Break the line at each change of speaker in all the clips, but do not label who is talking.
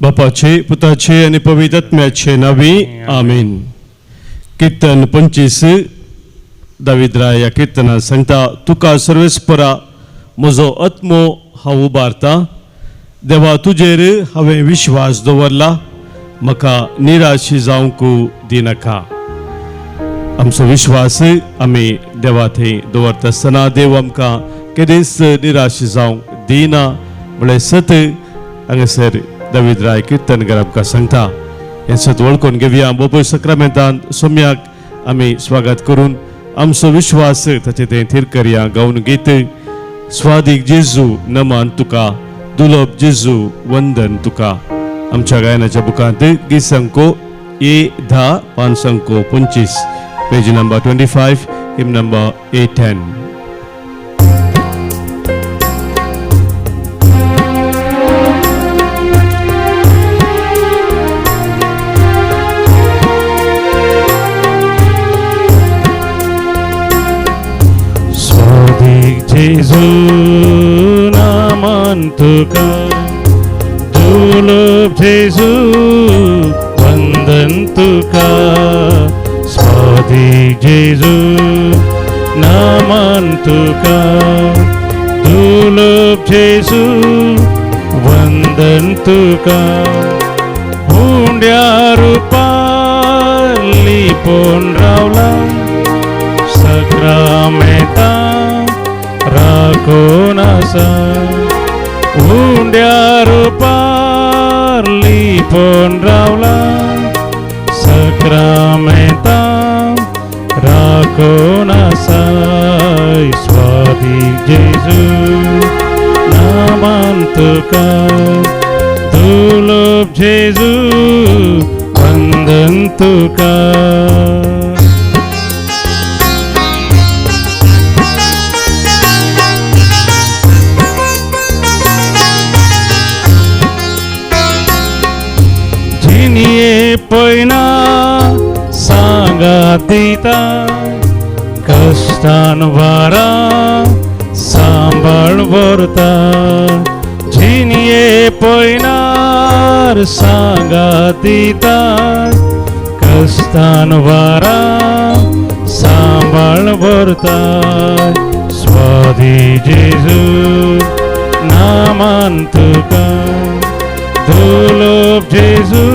बापाचे पुताचे आणि पवित्र आत्म्याचे नावे आमीन. कीर्तन 25 दाविदराय या कीर्तनात सांगता, तुका सर्वेस्परा म्हजो आत्मो हांव उबारता. देवा तुजेर हांवें विश्वास दवरला, म्हाका निराशी जावंक दिनाका. आमचो विश्वास आमी देवा थंय दवरता आसतना देव आमकां केदेंच निराशी जावंक दिना म्हळ्यार सत हांगासर दाविदराय कीर्तनकार आमकां सांगता. हें सत वळखून घेवया. बोपय सक्रामेंतांत सोम्याक आमी स्वागत करून आमचो विश्वास ताचे थंय थीर करया. गावन गीत स्वादीक जेजू नमन तुका, दुलोब जेजू वंदन तुका. आमच्या गायनाच्या बुकांत गीत संको A10 5 संको 25 पेज नंबर 25 हिम नंबर A10.
जेजू नमन तुका, दुर्लभ जेजू वंदन तुका. स्वादिक जेजू नमन तुका, दुर्लभ जेजू वंदन तुका. हुंड्या रूपार लिपोन रावला सक्रामेंता राखून आसा. हुंड्या रूपार लिपोन रावला सक्रामेंता राखून आसा. स्वादिक जेजू नमन तुका, दुर्लभ जेजू वंदन तुका. पयना सांगात दिता, कष्टान वारा सांबाळ व्हरता. जिनिये पयनार सांगात दिता, कष्टान वारा सांबाळ व्हरता. स्वादी जेजू नमन तुका, दुर्लभ जेजू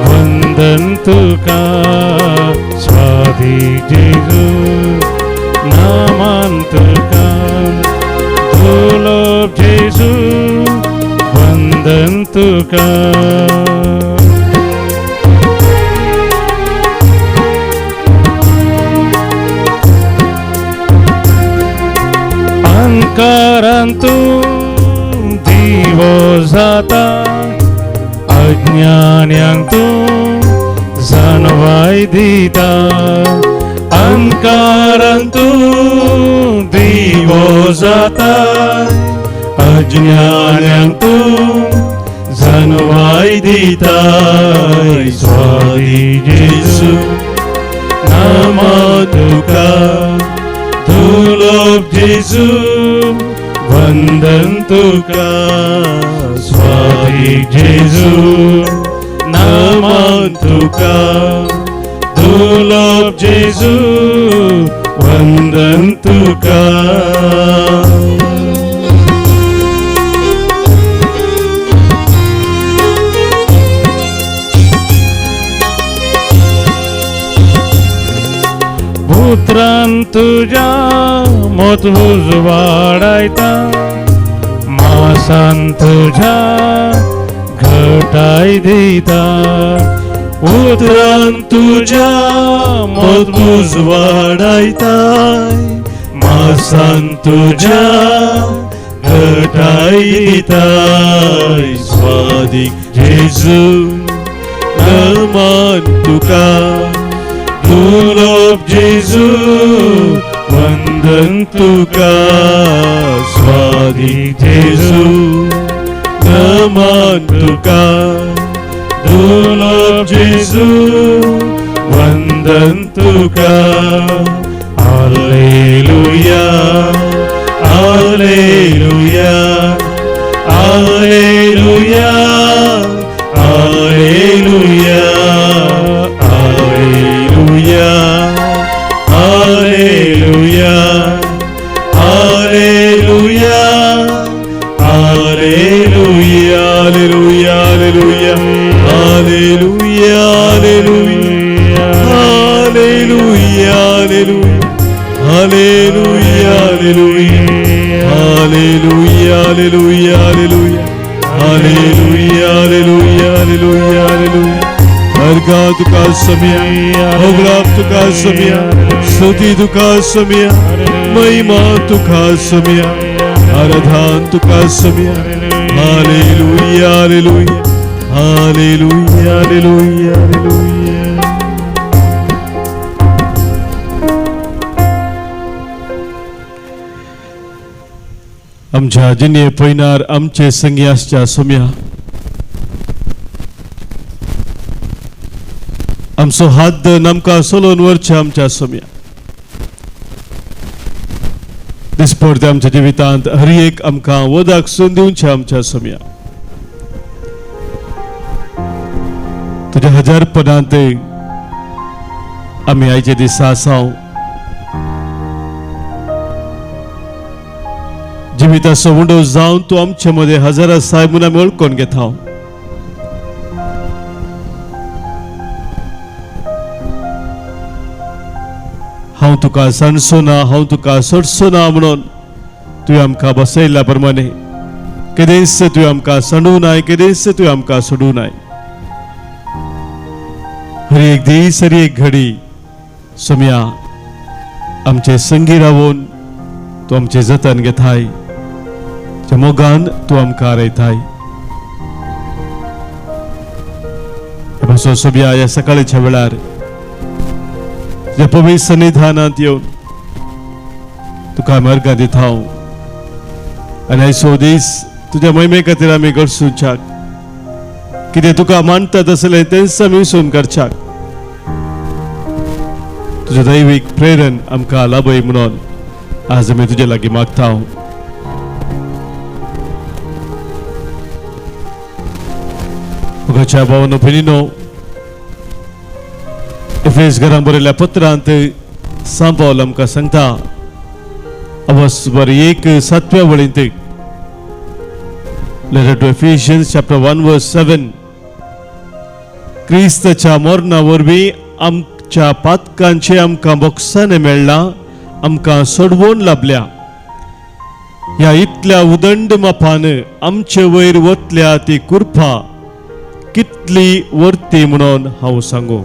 वंदन तुका. स्वादिक जेजू नमन तुका, दुर्लभ जेजू वंदन तुका. अंकारांतून दिवो जाता, अज्ञान्यांक तूं जाणवाय दिता. अंकारांत तूं दिवो जाता, अज्ञान्यांक तूं जाणवाय दिता. स्वादिक जेजू नमन तुका, दुर्लभ जेजू वंदन तुका. स्वादिक जेजू नमन तुका, दुर्लभ जेजू वंदन तुका. पुत्रान तुझ्या मोतूज वाडायता, मासान तुझ्या घटाय दिता. पुत्रान तुझ्या मोतूज वाडायता, मासान तुझ्या घटाय दिता. स्वादिक जेजू नमन तुका, दुर्लभ जेजू वंदन तुका. स्वादिक जेजू नमन तुका, दुर्लभ जेजू वंदन तुका. Hallelujah, hallelujah, hallelujah,
Hallelujah, hallelujah, hallelujah, hallelujah, hallelujah, hallelujah, hallelujah, hallelujah, hallelujah, hallelujah, hallelujah, hallelujah, hallelujah, hallelujah, hallelujah. अर्घा तुका सम्या, अवलाप तुका सम्या, स्तुती तुका सम्या, महिमा तुका सम्या, आराधन तुका सम्या. Hallelujah, hallelujah, hallelujah, hallelujah, hallelujah. आमच्या जिने पयनार आमचे संग्यासच्या सम्या, आमचो हात नमका सोलोन वरच्या आमच्या सम्या. दिसपडते आमच्या जिवितांत हर एक आमकां वदाक सून दिवच्या आमच्या सम्या. तुझ्या हजारपणांत आमी आयचे दिसा आसाव. जिविताचो मुंडो जावन तूं आमचे मदें हजार आसाय म्हूण आमी वळखून घेता. हांव तुका सांडचो ना, हांव तुका सोडचो ना म्हणून तुवें आमकां बसयल्ल्या प्रमाणे केदेंच तुवें आमकां सांडूं नाय, केदेंच तुवें आमकां सोडूं नाय. हर एक दीस, हर एक घडी सम्या आमचे संगी रावून तूं आमचें जतन घेताय. त्या मोगान तूं आमकां रयताय. सम्या ह्या सकाळच्या वेळार तुझ्या पवित्र सन्निधानांत येवन तुका मार्गां दिता. आनी आयचो दीस तुज्या महिमे खातीर आमी घडसूच्याक, कितें तुका मानतात आसलें तेंच आमी विसरून करच्याक. तुजें दैवीक प्रेरण आमकां लाभय म्हणून आज आमी तुजे लागीं मागता. मोगाच्या भावानो भयणीनो, एफेस घरांत बरयल्ल्या पत्रांत सांत पावल आमकां सांगता, अवस्वर 1:7 वळींत, लेटर टू एफिशियन्स चॅप्टर 1:7, क्रिस्ताच्या मरणा वरवीं आमच्या पातकांचे आमकां मोक्षाने मेळ्ळां, आमकां सोडवून लाभल्या. ह्या इतल्या उदंड मापान आमचे वयर वतल्या ती कृपा कितली वर्ती म्हणून हांव सांगू.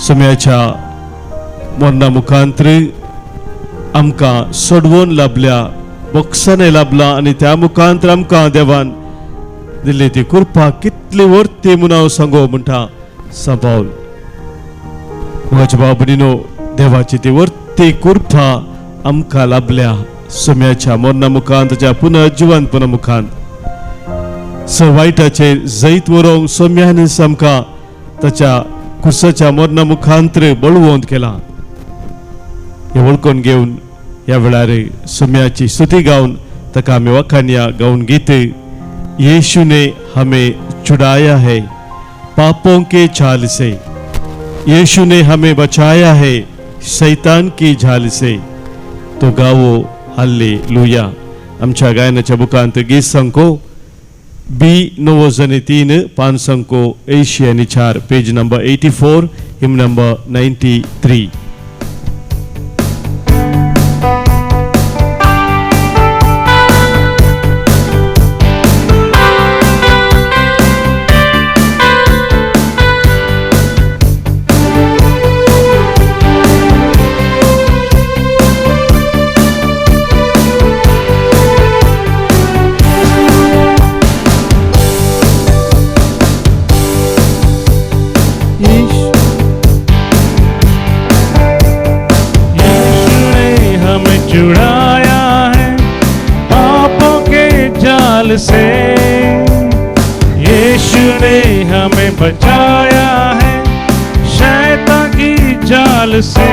सम्याच्या मरणा मुखांतर आमकां सोडवून लाभल्या, मोक्षाने लाभला, आनी त्या मुखांतर आमकां देवान दिल्ली ती कृपा कितली वर्ती म्हणून हांव सांगू म्हणटा सांत पावल. म्हज्या भाव भयणीनो, देवाची ती वर्ती कृपा आमकां लाभल्या सम्याच्या मरणा मुखांत, ताच्या पुनर्जिवंतपणा मुखांत. वायटाचेर जैत व्हरोंक सम्यानच आमकां ताच्या कुसाच्या मरणा मुखांतर बळवंत केला. हे वळखून घेवन ह्या वेळार सम्याची स्तुती गावन ताका आमी वखाणया गावन गीत. यीशु ने हमें छुड़ाया है पापों के छाल से, यीशु ने हमें बचाया है शैतान की झाल से, तो गावो हालेलुया. आमच्या गायनाच्या बुकांत गीत संको B903 5 80 आणि 4, पेज नंबर 84, हिम नंबर 93.
छुड़ाया है पापों के जाल से, यीशु ने हमें बचाया है शैतान की जाल से,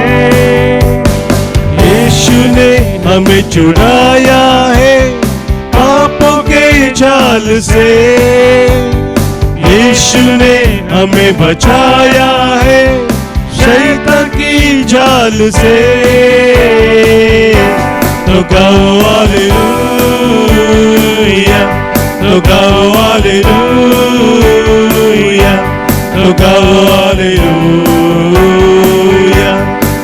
यीशु ने हमें छुड़ाया है पापों के जाल से, यीशु ने हमें बचाया है शैतान की जाल से,
तो
Tocado aleluya, tocado aleluya, tocado aleluya,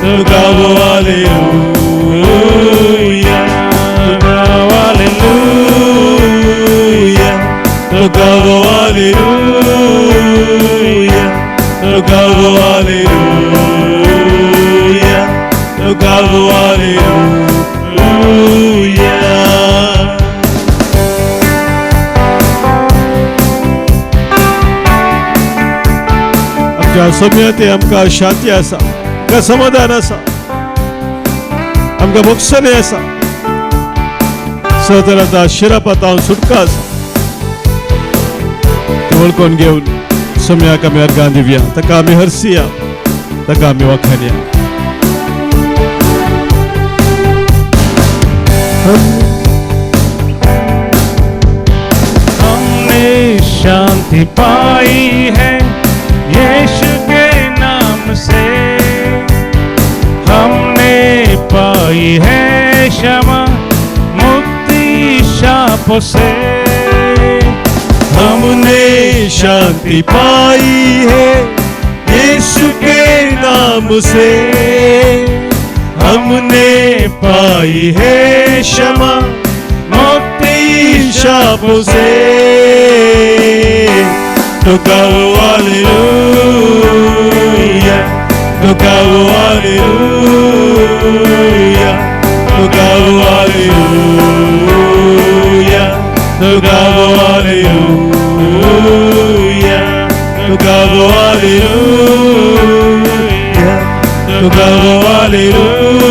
tocado aleluya, tocado aleluya, tocado aleluya, tocado aleluya, tocado aleluya. आमच्या सौम्यते आमकां शांती आसा, आमकां समाधान आसा, आमकां मोक्षणे आसा, सतराचा शिरापातावन सुटका आसा. वळखून घेवन सौम्याक आमी अर्गां दिवया, ताका आमी हरसिया, ताका आमी वखाणया.
हमने शांति पाई है यीशु के नाम से, हमने पाई है क्षमा मुक्ति शापों से,
हमने शांति पाई है यीशु के नाम से, हमने पाई है क्षमा मुक्ति शापों से. Tocado aleluya, tocado aleluya, tocado aleluya, tocado aleluya, tocado aleluya, tocado aleluya,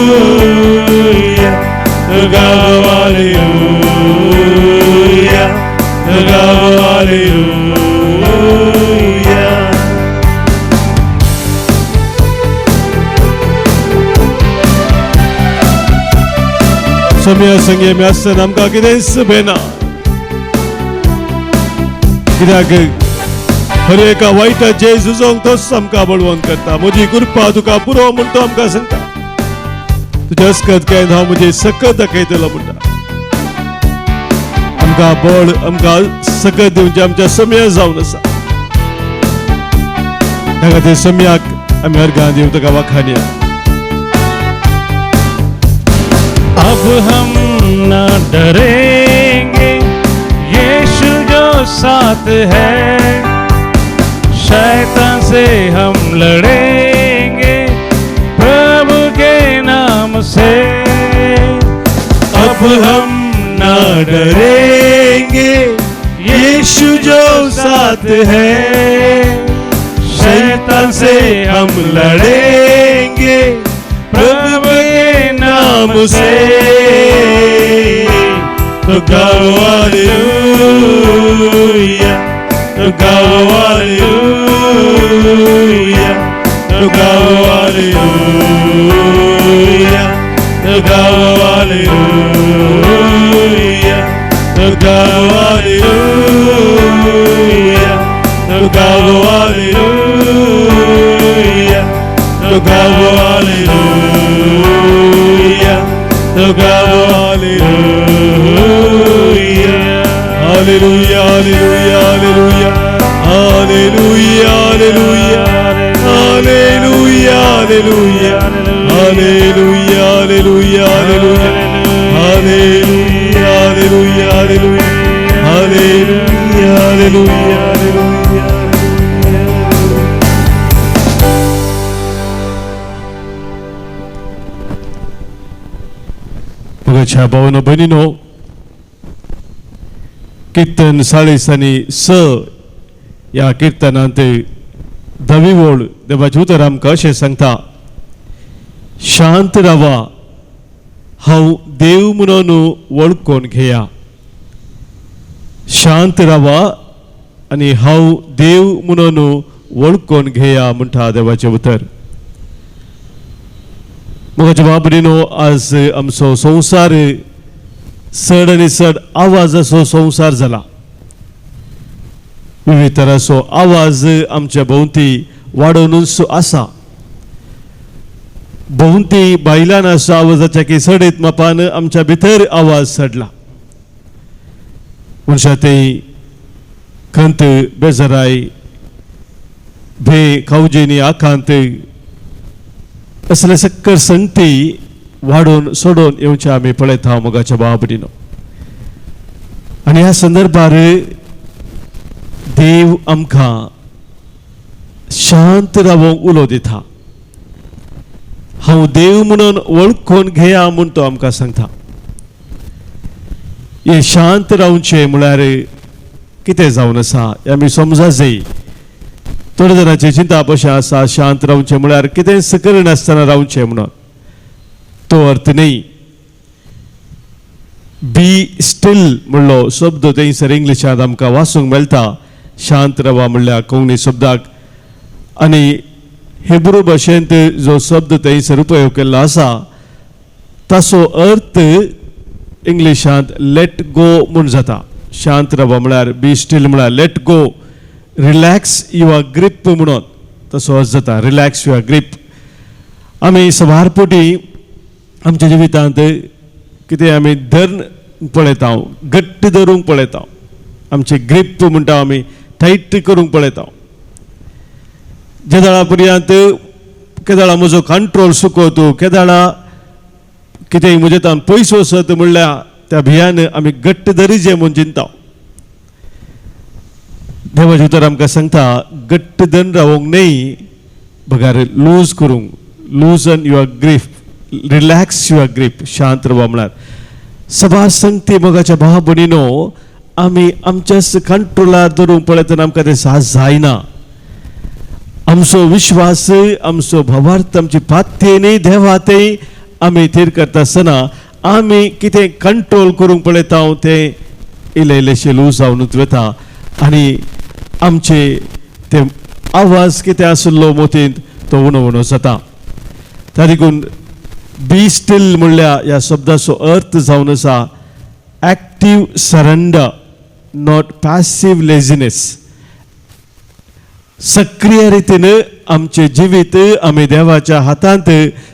tocado aleluya, tocado aleluya. Soumya संगे मी आसतना आमकां कितेंच बेना, कित्याक हर एका वायटाचेर झुजोंक तोच आमकां बळवंत करता. म्हजी कृपा तुका पुरो म्हूण तो आमकां सांगता. तुजे अस्कत काय हांव म्हजी सकत दाखयतलो म्हणटा. आमकां बळ आमकां सकत दिवचे आमच्या सौम्या जावन आसा. त्या खातीर सौम्याक आमी अर्गां दिवन ताका वखाणया.
अब हम न डरेंगे यीशु जो साथ है, शैतान से हम लड़ेंगे प्रभु के नाम से.
अब हम न डरेंगे यीशु जो साथ है, शैतान से हम लड़ेंगे प्रभु के नाम से. Tocado aleluya, tocado aleluya, tocado aleluya, tocado aleluya, tocado aleluya, tocado aleluya, tocado aleluya, tocado aleluya. Aleluya, aleluya, aleluya, aleluya, aleluya, aleluya, aleluya, aleluya, aleluya, aleluya, aleluya, aleluya, aleluya, aleluya, aleluya, aleluya. मोगाच्या भावांनो भयणीनो, कीर्तन 40 आनी 6 या कीर्तनांत धवी ओळ देवाचें उतर आमकां अशें सांगता. शांत रावा, हांव देव म्हणून वळखून घेया. शांत रावा आनी हांव देव म्हणून वळखून घेया म्हणटा देवाचें उतर. मोगाच्या बाबडीनो, आज आमचो संवसार चड आनी चड आवाजाचो संवसार जाला. विविध तरांचो आवाज आमच्या भोंवती वाडोवनूच आसा. भोवती बायलान असो आवाजाच्या की सडीत मापान आमच्या भितर आवाज सडला. मनशा ते खंत बेजाराय भे खावजेनी आकांत असले सक्कर संगती वाडून सोडून येवचे आमी पळयता मोगाच्या बाबडीनो. आनी ह्या संदर्भार देव आमकां शांत रावंक उलो दिता. हांव देव म्हणून वळखून घेया म्हूण तो आमकां सांगता. हे शांत रावचे म्हळ्यार कितें जावन आसा हें आमी समजा जाय. थोड्या जाणांची चिंता कशें आसा शांत रावचे म्हळ्यार कितें सकयल नासतना रावचें म्हणून. तो अर्थ न्ही. बी स्टील म्हणलो शब्द थंयसर इंग्लिशांत आमकां वाचूंक मेळटा. शांत रावा म्हणल्यार कोंकणी शब्दाक. आनी हिब्रू भाशेंत जो शब्द थंयसर उपयोग केल्लो आसा ताचो अर्थ इंग्लिशांत लेट गो म्हूण जाता. शांत रावा म्हळ्यार बी स्टील म्हळ्यार let go, relax your grip म्हणून तसो अर्थ जाता. Relax your grip. आमी सवारपोटी आमच्या जिवितांत कितें आमी धरून पळयता, घट्ट धरूंक पळयता. आमचे ग्रीप म्हणटा आमी टायट करूंक पळयता. केदाळा पर्यंत केदाळा म्हजो कंट्रोल सुकोत, केदाळा कितेंय म्हजे तान पयस वसत म्हणल्यार त्या भियान आमी घट्ट धरीचे म्हूण चिंता. देवाचे उतर आमकां सांगता घट्ट धरून रावंक न्ही, बगार लूज करूंक. लूजन your grip, relax your grip. शांत रावा म्हळ्यार सभा संगती मोगाच्या भाव भयणीनो आमी आमच्याच कंट्रोलार धरूंक पळयतना आमकां तें साहस जायना. आमचो विश्वास, आमचो भावार्थ, आमची पात्य न्ही देवातय आमी थेर करता आसतना आमी कितें कंट्रोल करूंक पळयता तें इल्लें इल्लेशें लूज जावनूच वता. आनी आमचे ते आवाज कितें आसलो मोतींत तो उणो उणो जाता. त्या देखून बी स्टील म्हणल्यार ह्या शब्दाचो अर्थ जावन आसा active surrender, not passive laziness. सक्रिय रितीन आमचे जिवीत आमी देवाच्या हातांत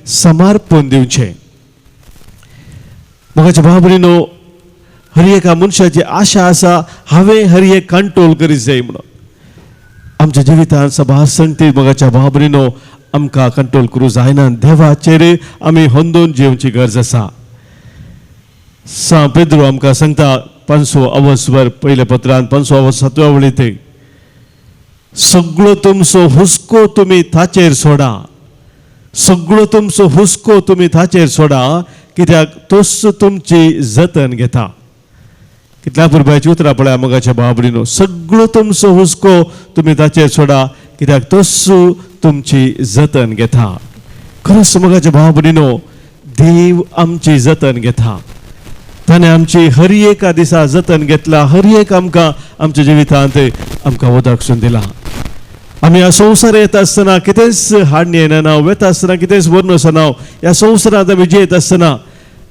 समर्पण दिवचें. मोगाच्या भाव भयणीनो, हर एका मनशाची आशा आसा हांवें हर एक कंट्रोल करीत जाय म्हणून. आमच्या जिवितांत सभा संगती मोगाच्या भाव भयणीनो आमकां कंट्रोल करूं जायना. देवाचेर आमी होंदून जिवची गरज आसा. सा पेद्रो आमकां सांगता 5 अवसवर पयल्या पत्रांत 5 अवस 7व्या वळीत सगळो तुमचो हुस्को तुमी ताचेर सोडा. सगळो तुमचो हुस्को तुमी ताचेर सोडा कित्याक तोच तुमची जतन घेता. कितल्या पुरबायची उतरां पळया मोगाच्या भाव भयणीनो. सगळो तुमचो हुस्को तुमी ताचेर सोडा कित्याक तोच तुमची जतन घेता. खरोच मोगाच्या भाव भयणीनो देव आमची जतन घेता. ताणें आमची हर एका दिसा जतन घेतला. हर एक आमकां आमच्या जिवितांत आमकां वदळसून दिला. आमी ह्या संवसार येता आसतना कितेंच हाडणी येना, वेता आसतना कितेंच बरो आसना. ह्या संवसारांत आमी जियेत आसतना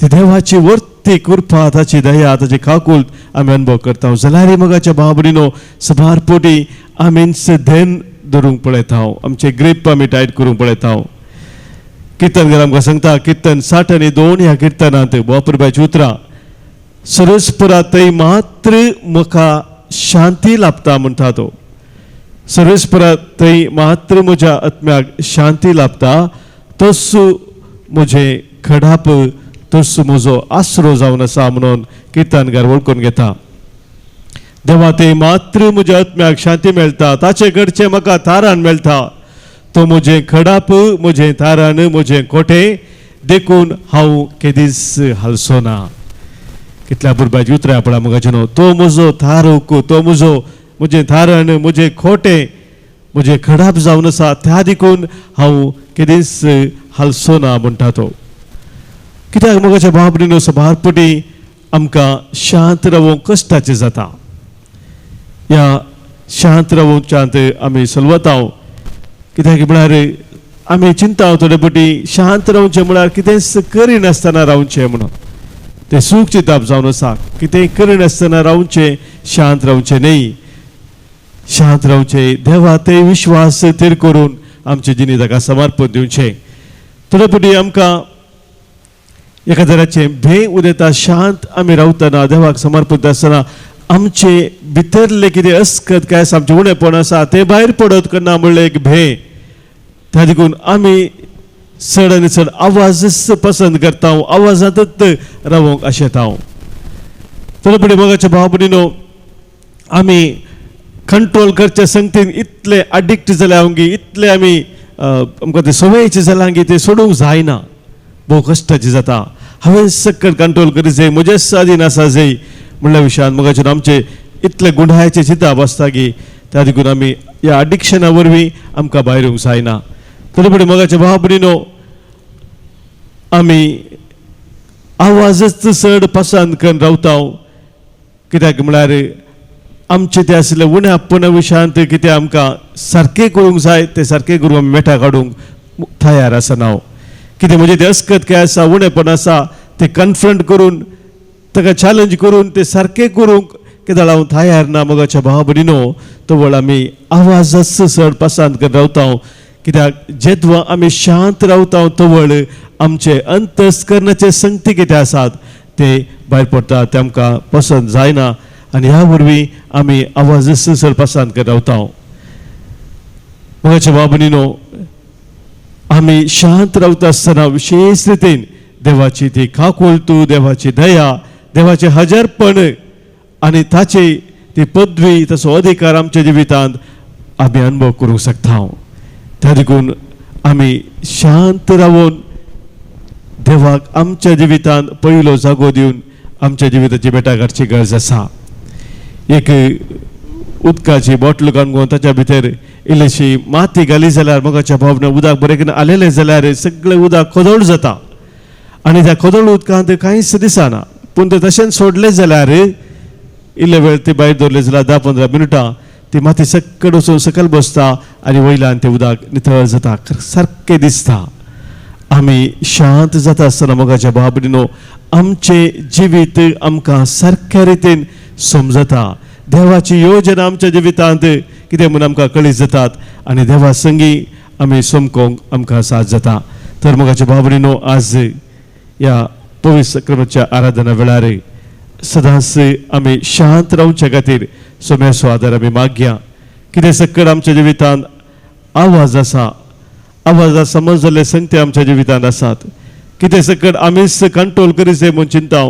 ती देवाची वर्ती कृपा, ताची दया, ताची काकूळट आमी अनुभव करता. जाल्यार मोगाच्या भाव भयणीनो सभारपोटी आमीच धेन धरूंक पळयता. आमचे ग्रीप आमी टायट करूंक पळयता. किर्तनकार आमकां सांगता किर्तन 62 ह्या किर्तनांत बापुरबायची उतरां सर्वेस्परा थंय मात्र म्हाका शांती लाभता म्हणटा तो. सर्वेस्परा थंय मात्र म्हज्या आत्म्याक शांती लाभता. तोच म्हजें खडाप, तोच म्हजो आसरो जावन आसा म्हणून किर्तनकार वळखून घेता. देवा थंय मात्र म्हज्या आत्म्याक शांती मेळटा. ताचे कडचें म्हाका तारण मेळटा. तो म्हजें खडाप, म्हजें तारण, म्हजें कोटें देखून हांव केदीच हालसो ना. कितल्या पुरबायची उतरां पळय मोगाचेनो. तो म्हजो थारोक, तो म्हजें थारण, म्हजें खोटें, म्हजें खडाप जावन आसा त्या देखून हांव केदीच हालसो ना म्हणटा तो. कित्याक मोगाच्या भाव भयणीनो सभारपोटी आमकां शांत रावूंक कश्टाचें जाता. ह्या शांत रावच्यात आमी सलवता. कित्याक म्हळ्यार आमी चिंता थोडे फावटी शांत रावचें म्हळ्यार कितेंच करिनासतना रावचें म्हणून. तें सूख चिताप जावन आसा. कितेंय करिनासतना रावचें, शांत रावचें न्ही. शांत रावचें, देवा ते विश्वास थेर करून आमचे जिणे ताका समर्पण दिवचें. तदुपरी आमकां एका तराचे भंय उदेता शांत आमी रावतना देवाक समर्पित आसतना आमचे भितरले कितें अस्कत काय आसा आमचें उणेपण आसा तें भायर पडत करना म्हणलें एक भंय त्या देखून आमी चड आनी चड आवाजच पसंत करता आवाजांतच रावंक आशेता तदुपरी मोगाच्या भाव भयणीनो आमी कंट्रोल करचे संगतीन इतले अडिक्ट जाल्या आमगे इतले आमी आमकां ते सवयीचे जाला की ते सोडूंक जायना भोव कश्टाची जाता हांवें सक्कट कंट्रोल करी जाय म्हजे स्वाधीन आसा जाय म्हणल्या विशयान मोगाचेर आमचे इतले गुंडाळ्याचे चिंताप आसता की त्या देखून आमी ह्या अडिक्शना वरवीं आमकां भायर येवंक जायना तदुपरी मोगाचे भाव भयणीनो आमी आवाजच चड पसंत करून रावता कित्याक म्हळ्यार आमचे ते आसले उण्यापणा विशयांत कितें आमकां सारकें करूंक जाय तें सारकें करूंक आमी मेटा काडूंक तयार आसना हांव कितें म्हजें तें अस्कत काय आसा उणेपण आसा तें कन्फ्रंट करून ताका चॅलेंज करून तें सारकें करूंक कित्याक हांव तयार ना मोगाच्या भाव भयणीनो तो वेळ आमी आवाजच चड पसंत करून रावता कित्याक जेदवा आमी शांत रावता तो वेळ आमचे अंतस्करणाचे संगती कितें आसात ते भायर पडटा ते आमकां पसंत जायना आनी ह्या वरवीं आमी आवाजच चड पसंत करून रावता मोगाच्या भाव भयणीनो आमी शांत रावता आसतना विशेष रितीन देवाची ती काकुळटू देवाची दया देवाचे हजरपण आनी ताची ती पदवी तसो अधिकार आमच्या जिवितांत आमी अनुभव करूंक शकता त्या देखून आमी शांत रावून देवाक आमच्या जिवितांत पयलो जागो दिवन आमच्या जिविताची बेटा करची गरज आसा एक उदकाची बॉटल काडून ताच्या भितर इल्लीशी माती घाली जाल्यार मोगाच्या भावना उदक बरें करून आलेलें जाल्यार सगळें उदक खोदोळ जाता आनी त्या खोदोळ उदकांत कांयच दिसना पूण तें तशें सोडलें जाल्यार इल्ले वेळ ते भायर दवरलें जाल्यार 10-15 मिनटां ती माती सकट वचून सकयल बसता आनी वयल्यान तें उदक नितळ जाता सारकें दिसता आमी शांत जाता आसतना मोगाच्या भाव भयणीनो आमचे जिवीत आमकां सारक्या रितीन समजता देवाची योजना आमच्या जिवितांत कितें म्हणून आमकां कळीत जातात आनी देवा संगी आमी समकोंक आमकां साथ जाता तर मोगाच्या भाव भयणीनो आज ह्या पवित्र सक्रमाच्या आराधना वेळार सदांच आमी शांत रावचे खातीर सोम्याचो आदार आमी मागया कितें सकट आमच्या जिवितांत आवाज आसा आवाजा समज जाल्ले संगते आमच्या जिवितांत आसात कितें सकट आमीच कंट्रोल करी जाय म्हूण चिंता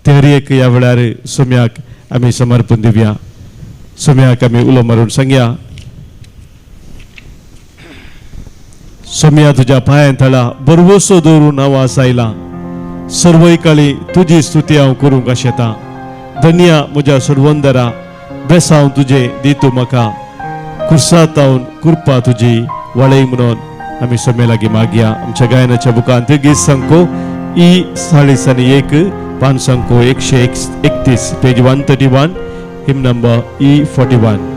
ते हर एक ह्या वेळार सोम्याक आमी समर्पण दिवया सोम्याक आमी उलो मारून सांगया सोम्या तुज्या पांयां तळा बरवसो दवरून हांव आसायला सर्वय काळी तुजी स्तुती हांव करूंक आशेता धन्या म्हज्या सुरवंदरा बेसांव तुजे दितू म्हाका कुर्सातावन कृपा तुजी वळय म्हणून आमी सोम्या लागीं मागया आमच्या गायनाच्या बुकांत गीत संको ई 41 पान संको 131 पेज 131 हिम नंबर E41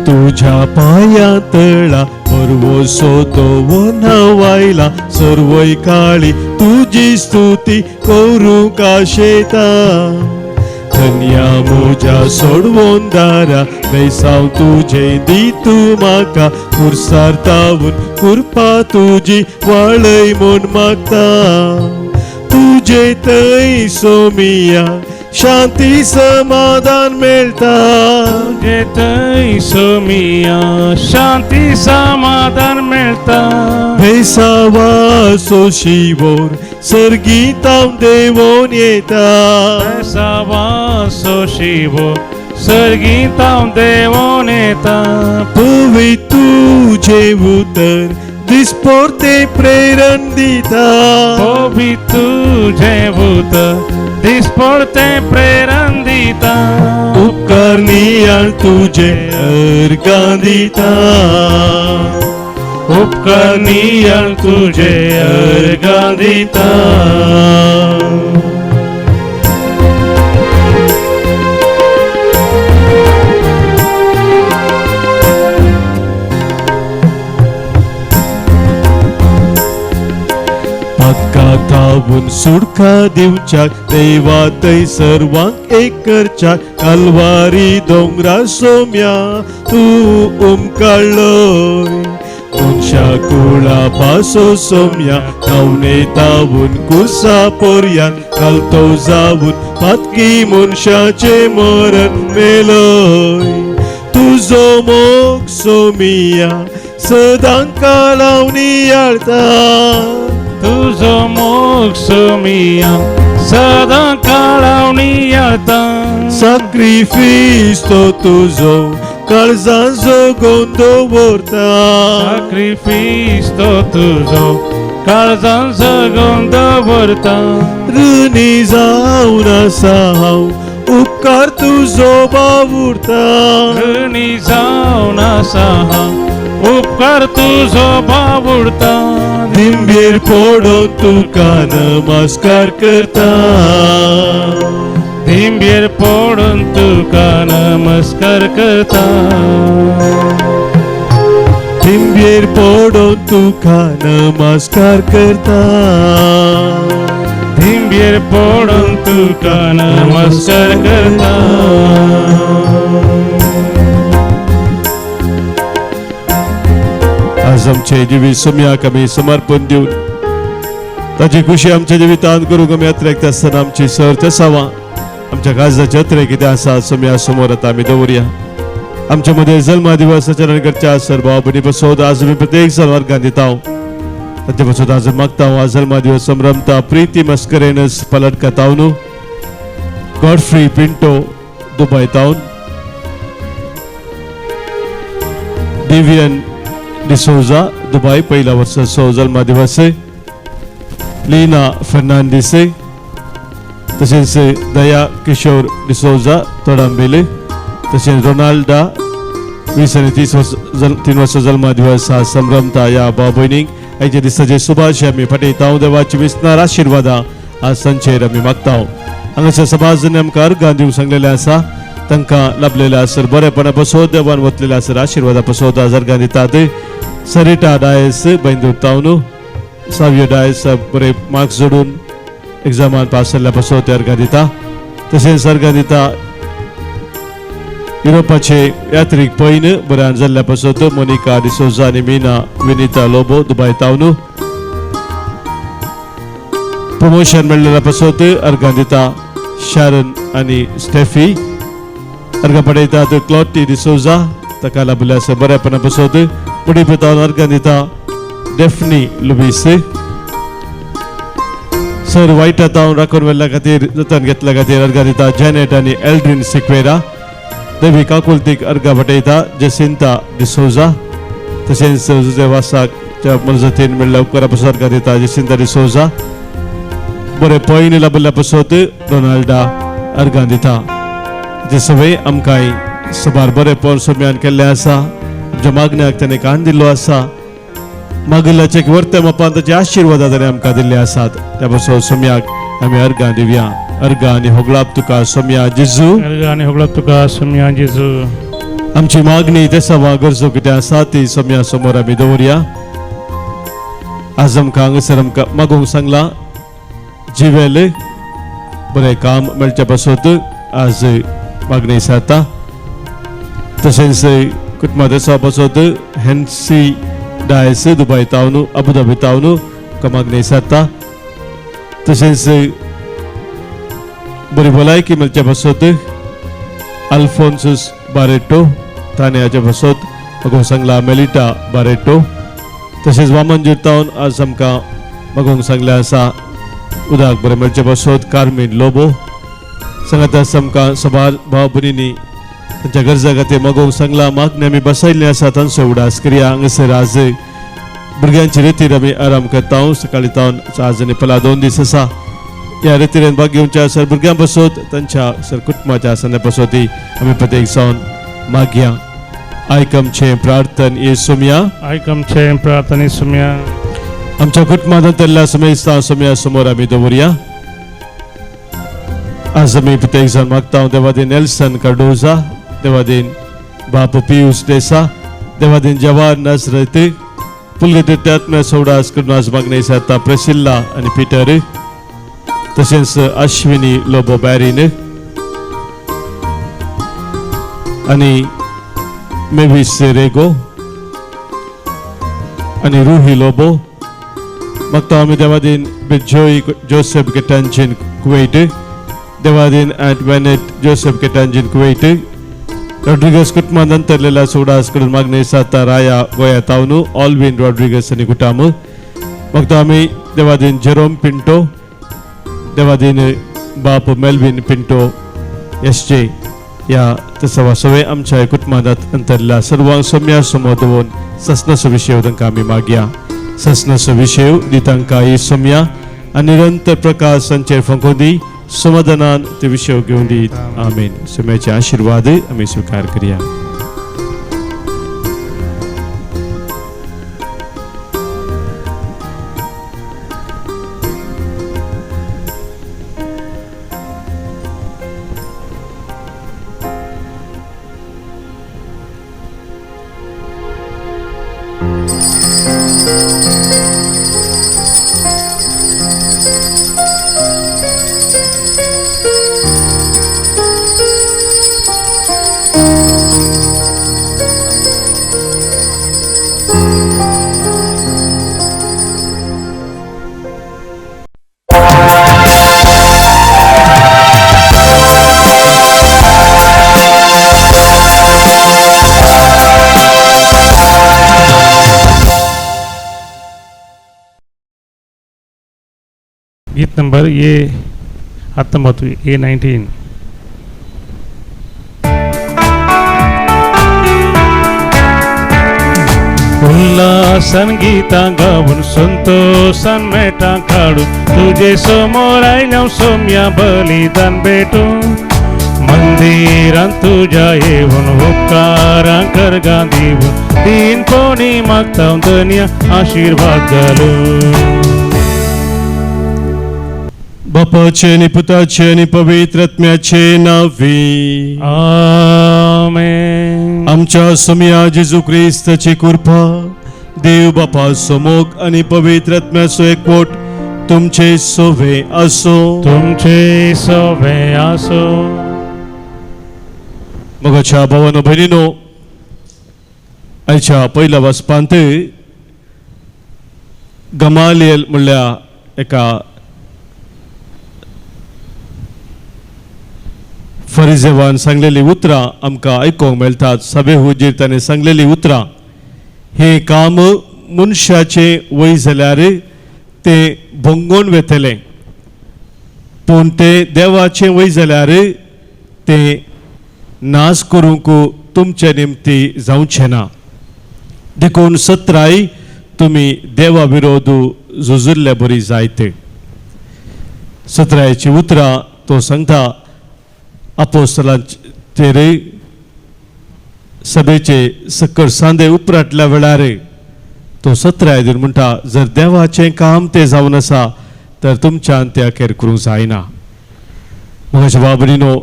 तुझ्या पाया तळा परवसो तो वनावायला सर्वय काळी तुझी स्तुती करूंक आशेता धन्या म्हज्या सोडवोंदारा बेसांव तुजे दितू म्हाका कुर्सातावून कृपा तुजी वळय म्हूण मागता तुजे थंय सोमिया शांती समाधान मेळटा
तुजे थंय सोमिया शांती समाधान मेळटा
भेसावा सोशिवोर सर्गीताव देवोन येता
भेसावा सोशिवोर सर्गीताव देवोन येता
पवी तुझे उतर दिसपोरते प्रेरण दिता
पवी तुझे उतर दिसपोरते प्रेरण दिता
उपकार नियाळ तुझे अर्गां दिता
उपकार नियाळ तुझे अर्गां दिता
आमकां थांबून सुडका दिवच्याक देवा थंयसर एक करच्याक कालवारी दोंगरा सोम्या तूं उमकाळ्ळोय मनशा कुळा पासो सोम्या नावने तावून कुसा पोरयान कालतो जावून पातकी मनशाचे मरण मेलोय तुजो मोग सोमिया सदांच लावणी आळता
तुझो मोग सोमिया सदा काळावणी आता
सॅक्रिफीस तो तुजो काळजाचो गोंदो व्हरता
सॅक्रिफीस तो तुझो काळजान सगोंद भरता
ऋणी जावन आसा हांव उपकार तुजो बावुरता
ऋणी जावन आसा हांव उपकार तुझो बावुरता
दिंबेर पडोन तुका नमस्कार करता
दिंबेर पडून तुका नमस्कार करता
दिंबेर पडोन तुका नमस्कार करता
दिंबेर पडून तुका नमस्कार करता
आज आमचे जिवी सोम्याक आमी समर्पण दिवन ताची खुशी आमच्या जिवितांत करूंक आमी यात्रेक आसतना आमची सर्त असावा आमच्या काळजाचे यात्रे कितें आसा सोम्या समोर आतां आमी दवरया आमच्या मदें जल्मा दिवस आचरण करच्या सर्व भाव भयणी बसोत आज आमी प्रत्येक जण वर्गांत दिता ताचे बसोत आज मागता आज जल्मा दिवस संभ्रमता प्रीती मस्करेनस पलट कातावनू गॉडफ्री पिंटो दुबय तावन डिवियन डिसोजा दुबय पहिला वर्साचो जल्मा दिवस लीना फर्नांडीस तशेंच दया किशोर डिसोजा तोडांबेले तशेंच रोनाल्डा 20 आनी 3 वर्सां जल्मा दिवस हा संभ्रमता ह्या भाव भयणीक आयच्या दिसाचे सुभाश आमी फाटयता देवाची विस्तार आशिर्वादा आज संचेर आमी मागता हांगासर समाजान आमकां अर्गां दिवंक सांगलेले आसा तांकां लाभलेले आसर बरेपणा पासत देवान वतलेले आसर आशिर्वादा पासत आज अर्गां दितात सरिता डायस बैंदूर तावन सावियो डायस बरे मार्क्स जोडून एग्जामान पास जाल्ल्या पासत अर्गां दिता तशेंच अर्गां दिता युरोपाचे यात्रीक पैन बऱ्यान जाल्ल्या पासत मोनिका डिसोजा आनी मीना विनिता लोबो दुबय तावन प्रमोशन मेळ्ळेल्या पासत अर्गां दिता शारन आनी स्टेफी अर्गां पडयतात क्लॉटी डिसोजा ताका लाभल्या आसा बरेपणा पासत मुडी पेतावन अर्गां दिता डेफनी लुबिस सर वायटा तावन राखून व्हेल्ल्या खातीर जतन घेतल्या खातीर अर्गां दिता जॅनेट आनी एल्ड्रीन सिक्वेरा देवी काकुलतीक अर्गां पटयता जसिंता डिसोजा तशेंच वासाच्या मजतीन मेळ्ळ्या उपकारा पासून अर्गां दिता जसिंता डिसोजा बरे पयन लाभल्या पासत रोनाल्डा अर्गां दिता जे सगळे आमकां सबार बरे पोर सोम्यान केल्ले आसा आमच्या मागण्याक ताणें कान दिल्लो आसा मागिल्ल्याचे वर्ते मापान ताचे आशिर्वाद ताणें आमकां दिल्ले आसात त्या पासून सोम्याक आमी अर्गां दिवया अर्गां आनी होगलाप तुका सोम्या जेजू
आनी होगलाप तुका सोम्या जेजू
आमची मागणी ते सवा गरजो कितें आसा ती सोम्या समोर आमी दवरया आज आमकां हांगासर आमकां मागोवंक सांगला जिवेल बरें काम मेळच्या पासत आज मागणी जाता तशेंच कुटुंबात आसा पासत हेन्सी डायस दुबय तावन अबुधाबी तावन मागणी जाता तशेंच बरी भलायकी मेळच्या पासत अल्फोन्सस बारेटो ताणें पासत मागोवंक सांगला मेलिटा बारेटो तशेंच वामन जिरतावन आज आमकां मागोवंक सांगलें आसा उदक बरें मेळचें पासत कार्मीन लोबो सांगात आसा आमकां सबार भाव भयणींनी तांच्या गरजा खातीर मागोवंक सांगला मागणी आमी बसयल्लीं आसा तांचो उडास करया हांगासर आज भुरग्यांचे रितीर आमी आराम करता सकाळी तावन आज आनी फुलां 2 दीस आसा ह्या रितीरेन भाग घेवच्या सर भुरग्यां पासत तांच्या सर कुटुंबाच्या आसना पासती आमी प्रत्येक जावन मागया आयकमचें प्रार्थन येसुम्या
आयकमचें प्रार्थन येसुम्या
आमच्या कुटुंबांत अंतरल्या समेस्ता सोम्या समोर आमी दवरया आज आमी प्रत्येक जाण मागता देवादीन नेल्सन कार्डोजा देवादीन बाप पियूस देसा देवादीन जवाहर नासरत पुलगत्यात्म्या सोडास करून आज मागणे साता प्रसिल्ला आणि पीटर तसेच अश्विनी लोबो बॅरीन आणि मेविस रेगो आणि रूही लोबो मग आम्ही देवादीन जोई जोसेफ केटांजिन कुवेट देवादीन अँड वेनेट जोसेफ केटांजिन कुवेट रॉड्रिगस कुटुंबानंतरलेला सोडास कडून मागणे साता राया गोया तावनु ऑलविन रॉड्रिगस आणि कुटाम मग आम्ही देवादीन जेरोम पिंटो देवादीन बाप मेल्विन पिंटो एसजे या तसं सवय आमच्या कुटुंबात अंतरला सर्व सम्या समोर दोन ससनस विषय तांकां आमी मागया ससनस विषय दितांका ही सम्या आणि निरंतर प्रकाश संचय फंकोदी समाधानान ते विषय घेऊन दीत आमेन सम्याचे आशीर्वाद आम्ही स्वीकार करूया
गीत नंबर A19 उल्हासन गीतां गावून संतोषान मेटां काढून तुझे समोर आयल्या सोम्या बलिदान भेटून मंदिरांत तुझ्या येऊन उपकारां करगां दिवून तीनपणी मागता दुनिया आशीर्वाद घालून
बापाचे आणि पुताचे आणि पवित्र आत्म्याचे नावे
आमेन.
आमच्या सम्या जेजू ख्रिस्ताची कृपा देव बापा समोग आणि पवित्र आत्म्याचो एकवट तुमचे सोवे असो
तुमचे सोवे असो.
मगाच्या भावानो भयणीनो आयच्या पहिल्या वचपांत गमालियल म्हणल्या एका फरिजेवान सांगलेली उतरां आमकां आयकोंक मेळटात. सभे हुजीर ताणें सांगलेली उतरां हे काम मनशाचे वय जाल्यार ते भोंगोन वेतले पूण ते देवाचे वय जाल्यार ते नाश करूंक तुमचे निमती जावचे ना. देखून सत्राय तुमी देवा विरोध झुजिल्ले बरी जायते. सत्रायची उतरां तो सांगता अपोस्तलांचेर सभेचे सक्कर सांदे उपराटल्या वेळार तो 17 दिन म्हणटा जर देवाचें काम ते जावन आसा तर तुमच्यान ते अखेर करूंक जायना. म्हज्या बाबरीनो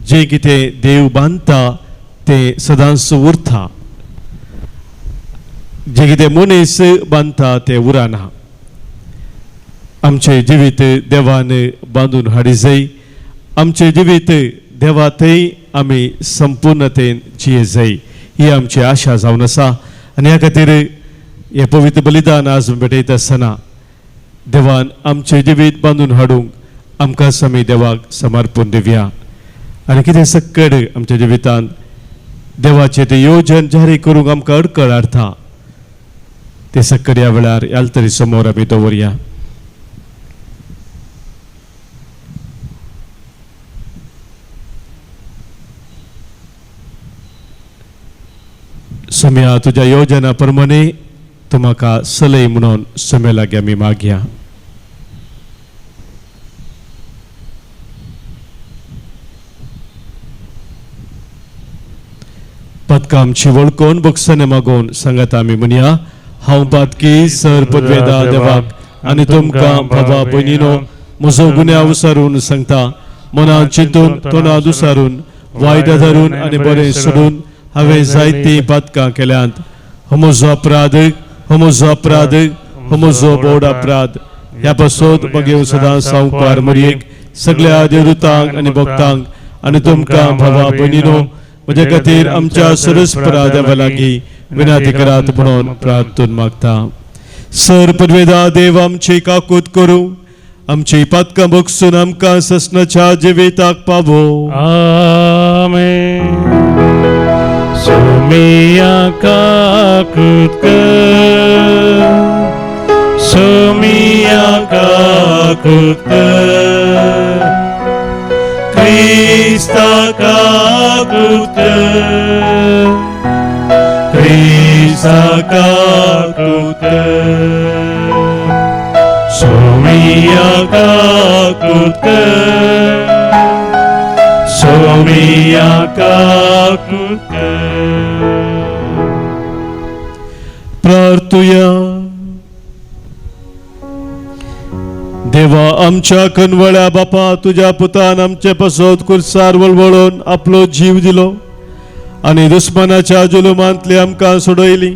जे कितें देव बांदता ते सदांच उरता. जे कितें मनीस बांदता ते उरना. आमचे जिवीत देवान बांदून हाडी जाय. आमचे जिवीत देवातय आमी संपूर्णतेन जिये जाय ही आमची आशा जावन आसा. आनी ह्या खातीर हे पवित्र बलिदान आज भेटयता आसतना देवान आमचे जिवीत बांदून हाडूंक आमकांच आमी देवाक समर्पण दिवया. आनी कितें सक्कड आमच्या जिवितांत देवाचे ते योजन जारी करूंक आमकां अडखळ हाडटा ते सक्कड ह्या वेळार यालतरी समोर आमी दवरया. सम्या तुझ्या योजना प्रमाणे तू म्हाका सलय म्हणून सम्या लागी आमी मागया. पदकां आमची वळखून बक्षणे मागोवन सांगात आमी म्हणया हांव पातकी सर पदवेदा देवाक आनी तुमकां भावा भयणीनो म्हजो गुन्यांव विसरून सांगता. मनांत चिंतून तोंडांत उसारून वायट धरून आनी बरें सोडून हांवें जायतीं पातकां केल्यांत. हो म्हजो अपराध, हो म्हजो अपराध, हो म्हजो बोड अपराध. ह्या पासत मगे सदां सांवकार मरयेक सगळ्या देवदूतांक आनी भक्तांक आनी तुमकां भावा भयणीनो म्हजे खातीर आमच्या सरस्परा देवा लागीं विनंती करात म्हणून प्रार्थून मागता. सर पदवेदा देव आमची काकूत करूं, आमची पातकां बगसून आमकां ससनाच्या जिविताक पावो.
आमेन. सोमिया काकूत कर, सोमिया काकूत कर, क्रिस्ता काकूत कर, क्रिस्ता काकूत कर, सोमिया काकूत कर, सोमिया काकूत कर.
प्रार्थुया. देवा आमच्या कनवळ्या बापा तुझ्या पुतान आमचे पासत कुर्सार वळवळून आपलो जीव दिलो आनी दुस्मनाच्या जुलुमांतली आमकां सोडयली.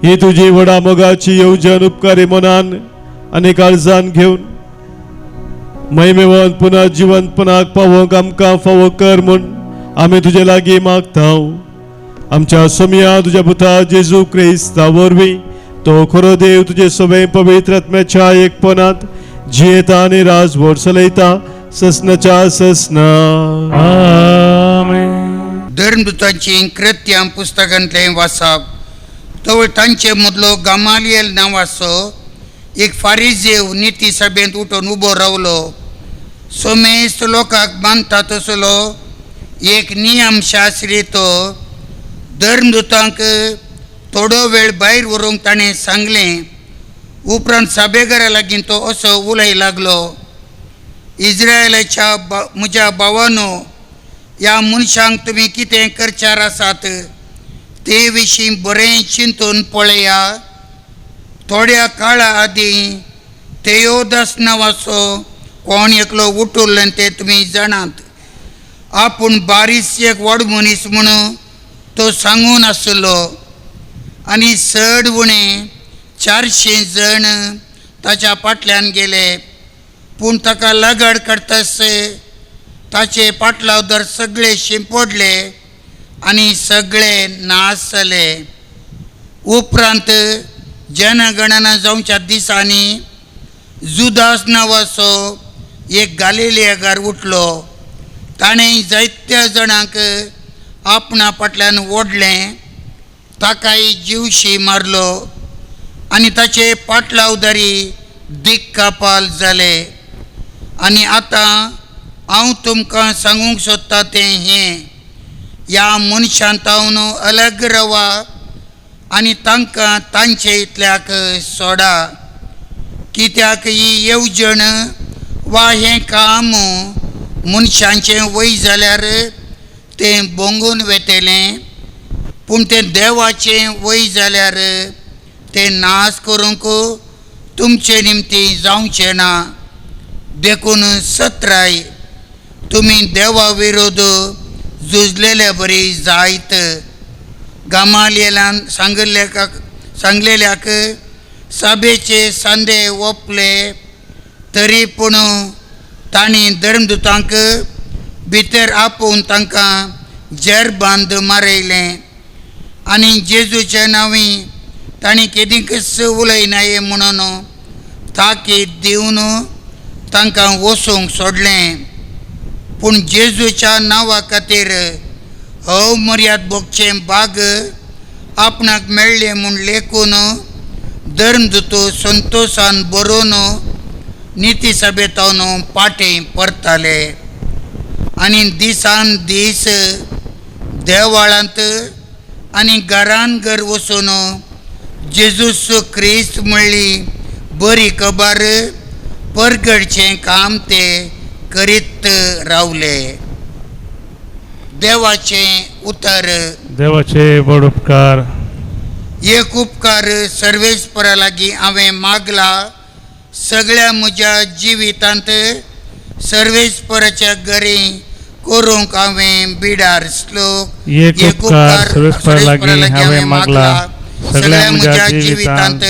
ही तुजी वडा मोगाची येवजण उपकारी मनान आनी काळजान घेवन महिमेवान पुन्हा जिवंतपणाक पावोवंक आमकां फावो कर म्हूण आमी तुजे लागीं मागता. आमच्या सोमिया तुज्या पुता जेजू क्रिस्ता वरवीं तो खरो देव तुजे सगळे पवित्र आत्म्याच्या एकपणात जियेता आनी राजवट चलयता ससनाच्या ससना.
आमेन.
धर्मदूतांची कृत्यां पुस्तकांतले वाचप. तवळ तांचे मदलो गमालियल नांवाचो एक फारिजेव निती सभेंत उठून उबो रावलो. सोमेस्त लोकांक मानता तसलो एक नियम शास्त्री तो धर्मदूतांक थोडो वेळ भायर व्हरूंक ताणें सांगलें. उपरांत साबेकारा लागीं तो असो उलय लागलो. इस्रायलाच्या म्हज्या भावानो, ह्या मनशांक तुमी कितें करचार आसात ते विशीं बरें चिंतून पळया. थोड्या काळा आदीं तेयोदास नांवाचो कोण एकलो उठुल्लो ते तुमी जाणात. आपूण बारीस एक व्हड मनीस म्हणून तो सांगून आसलो आनी चड उणें 400 जण ताच्या फाटल्यान गेले. पूण ताका लगड करतस ताचे पाटलावदार सगळे शिंपडले आनी सगळे नाश जाले. उपरांत जनगणना जावच्या दिसांनी जुदास नांवाचो एक गालिलेकार उठलो. ताणें जायत्या जाणांक आपणा फाटल्यान ओडलें, ताकाय जीवशी मारलो आनी ताचे पाटलावदारी दिक्कापाल जाले. आनी आतां हांव तुमकां सांगूंक सोदता तें हें, ह्या मनशांतावन अलग रावा आनी तांकां तांचे इतल्याक सोडा. कित्याक ही येवजण वा हें काम मनशांचें वय जाल्यार तें बोंगून वेतेलें, पूण तें देवाचें वय जाल्यार तें नाश करूंक तुमचे निमती जावचें ना. देखून सत्राय तुमी देवा विरोध झुजलेले बरी जायत. गमालियेलान सांगलेल्याक सभेचे सांदे ओपले, तरी पूण तांणी धर्मदूतांक भितर आपोवन तांकां जेरबांद मारयलें. आनी जेजूच्या नांवी तांणी केदींकच उलयनाये म्हणून ताकीद दिवन तांकां वचूंक सोडलें. पूण जेजूच्या नांवा खातीर अवमर्याद भोगचें भाग आपणाक मेळ्ळें म्हूण लेखून धर्मदूत संतोशान बरोवन निती सभेतावन पाटें परताले. आनी दिसान दीस देवाळांत आनी घरान घर वचून जेजूस क्रिस्त म्हणली बरी खबर परगडचें काम ते करीत रावले. देवाचें उतर.
देवाचे बड उपकार.
एक उपकार सर्वेस्परा लागीं हांवें मागला. सगळ्या म्हज्या जिवितांत सर्वेस्पराच्या घरी करूंक हांवें बिडार. श्लोक.
एक उपकार सर्वेस्परा लागीं हांवें मागला.
सगळ्या म्हज्या जिवितांत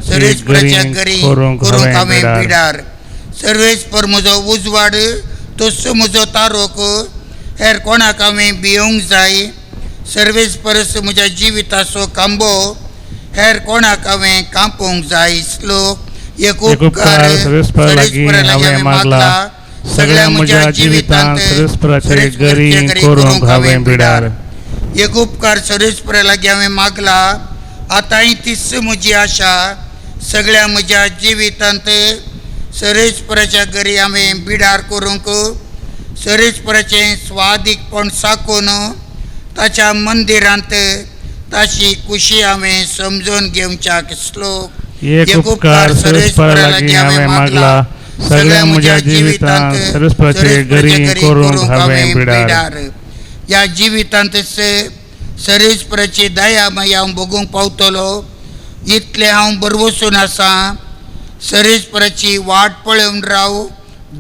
सर्वेस्पराच्या घरी करूंक हांवें पिडार. सर्वेस्पर म्हजो उजवाड तस्सो म्हजो तारोक हेर कोणाक हांवें भियोंक जाय. सर्वेस्परस म्हज्या जिविताचो खांबो हेर कोणाक हांवें कांपोवंक जाय. श्लोक एक उपकार सर्वेस्परा लागीं हांवें मागला. सगळ्या म्हज्या जिवितांत सर्वेस्पराचे घरी करूंक हांवें पिडार. एक उपकार सर्वेस्परा लागीं हांवें मागला. आतांय तीच म्हजी आशा. सगळ्या म्हज्या जिवितांत सर्वेस्पराच्या घरी हांवें बिडार करूंक सर्वेस्पराचें स्वादीकपण साकून ताच्या मंदिरांत ताची खुशी हांवें समजून घेवच्याक. श्लोक
एक उपकार सर्वेस्परा लागीं हांवें मागला. सगळ्या म्हज्या जिवितांत सर्वेस्पराचे घरी करूंक हांवें पिडार.
ह्या जिवितांतच सर्वेस्पराची दया माया हांव भोगूंक पावतलो. इतले हांव बरवसून आसा. सर्वेस्पराची वाट पळोवन राव,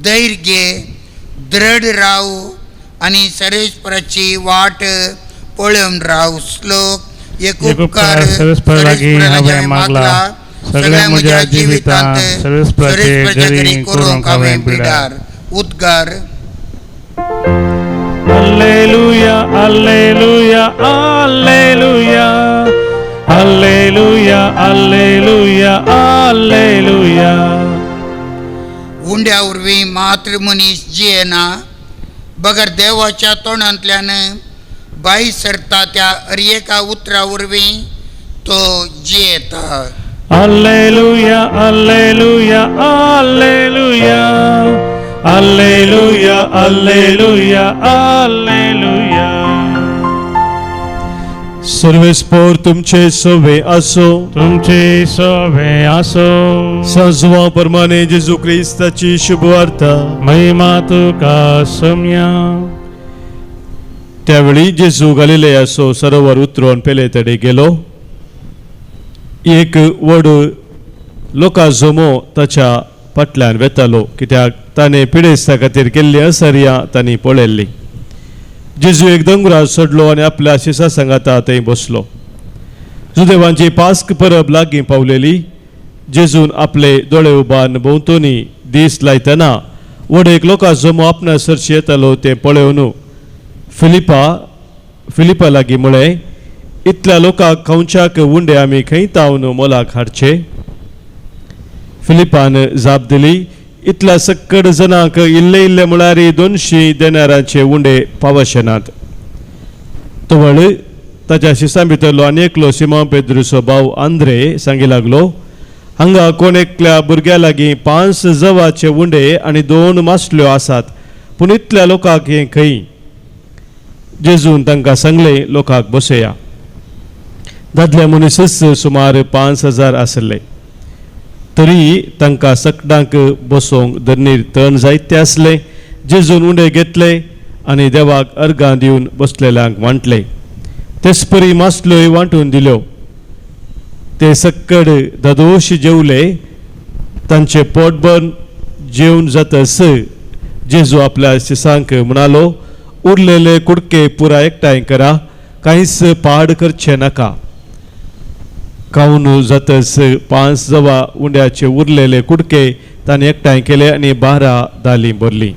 धैर्य घे, दृढ राव आनी सर्वेस्पराची वाट पळोवन राव. श्लोक एक उपकार
सर्वेस्परा लागीं हांवें मागला. सगळ्या म्हज्या जिवितांत सर्वेस्पराचे घरी करूंक हांवें पिडार.
उद्गार.
Alleluia, alleluia, alleluia. Alleluia, alleluia, alleluia.
उंड्या उरवीं मात्र मनीस जियेना, बगर देवाच्या तोंडांतल्यान बाई सरता त्या अर्येका उतरा उरवीं तो जियेता.
Alleluia, alleluia, alleluia. Alleluia, alleluia, alleluia.
सर्वेस्पर तुमचे सोवे आसो.
तुमचे सोवे आसो.
सजवा प्रमाणे जेजू क्रिस्ताची शुभवार्ता.
महिमा तुका सम्या.
त्यावेळी जेजू गलिलेयाचो सरोवर उतरून पेले तडे गेलो. एक व्हड लोकां जमो ताच्या फाटल्यान वेतालो, कित्याक ताणें पिडेस्ता खातीर केल्ली असर्या तांणी पळयल्ली. जेजू एक दोंगरार चडलो आनी आपल्या शिसा सांगाता थंय बसलो. जुदेवांची पास्क परब लागीं पावलेली. जेजून आपले दोळे उबारून भोंवतणी दीस लायतना व्हड एक लोकां जमो आपणा सरशी येतालो ते पळोवन फिलिपा लागीं म्हळें, इतल्या लोकांक खंयच्याक उंडे आमी खंय तावन मोलाक हाडचे. फिलिपान जाप दिली, इतल्या सक्कड जनांक इल्ले इल्ले म्हळ्यार 200 देनारांचे उंडे पावशे नात. तवळ ताच्या शिसां भितरलो आनी एकलो सिमोन पेद्रूचो भाव आंद्रे सांगी लागलो, हांगा कोण एकल्या भुरग्या लागीं 5 जवाचे उंडे आनी 2 मासल्यो आसात, पूण इतल्या लोकांक हें खंय? जेजून तांकां सांगले, लोकांक बसया. दादले मनीसच सुमार 5000 आसले. तरी तांकां सकडांक बसोंक धरणीर तण जायते आसले. जेजून उंडे घेतले आनी देवाक अर्गां दिवन बसलेल्यांक वांटले. तेच परी मासल्योय वांटून दिल्यो. ते सक्कड धदोश जेवले. तांचे पोटभर जेवण जातस जेजू आपल्या शिसांक म्हणालो, उरलेले कुडके पुराय एकठांय करा, कांयच पाड करचे नाका. खावन जातस 5 जवा उंड्याचे उरलेले कुडके तांणी एकठांय केले आनी 12 दाली भरली.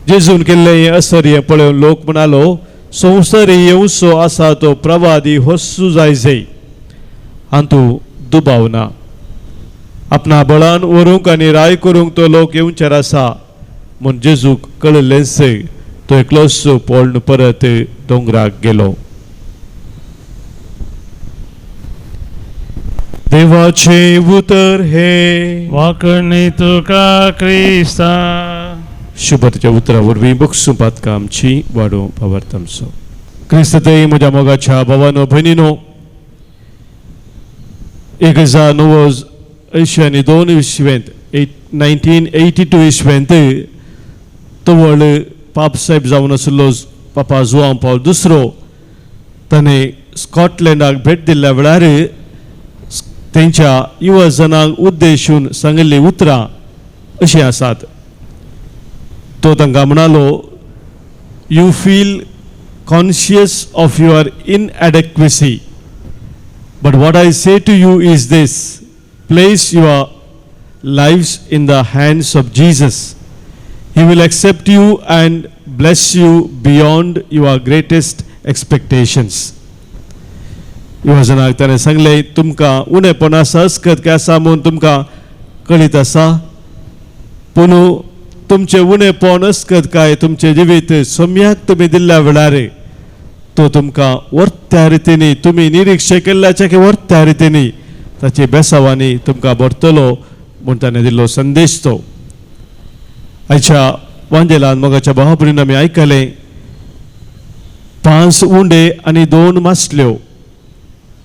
जेजून केल्ले हें असर्य पळोवन लोक म्हणालो, संवसारी येवचो आसा तो प्रवादी होसू जायजे, हातू दुबाव ना. आपणा बळान व्हरूंक आनी राय करूंक तो लोक येवचार आसा म्हूण जेजूक कळलेंच. तो एकलोच पळोवन परत दोंगराक गेलो. देवाचे उतर हे
वाकणी तुका क्रिस्ता.
शुभतेच्या उतरा वरवीं बक्षुपात आमची वाडो पावर्तमचो. क्रिस्ततेय म्हज्या मोगाच्या भावानो भयणीनो, 1982 इस्वेंत 1982 इस्वेंत तवळ पाप साहेब जावन आशिल्लो पापा जुआंव पौल II ताणें स्कॉटलँडाक भेट दिल्ल्या वेळार तेंच्या युवा जनांक उद्देशून सांगिल्ली उतरां अशीं आसात. तो तांकां म्हणालो, you feel conscious of your inadequacy But what I say to you is this: place your lives in the hands of Jesus. He will accept you and bless you beyond your greatest expectations. युवजनाक ताणें सांगलें, तुमकां उणेपण आसा, अस्कत आसा म्हूण तुमकां कळीत आसा, पूण तुमचें उणेपण अस्कत काय तुमचें जिवीत सोम्याक तुमी दिल्ल्या वेळार तो तुमकां वर्त्या रितीनी, तुमी निरीक्षे केल्ल्याच्या की वर्त्या रितीनी ताची बेसावांनी तुमकां भरतलो म्हूण ताणें दिल्लो संदेश तो. आयच्या वांजेलान मोगाच्या भावा आमी आयकलें, 5 उंडे आनी 2 मासल्यो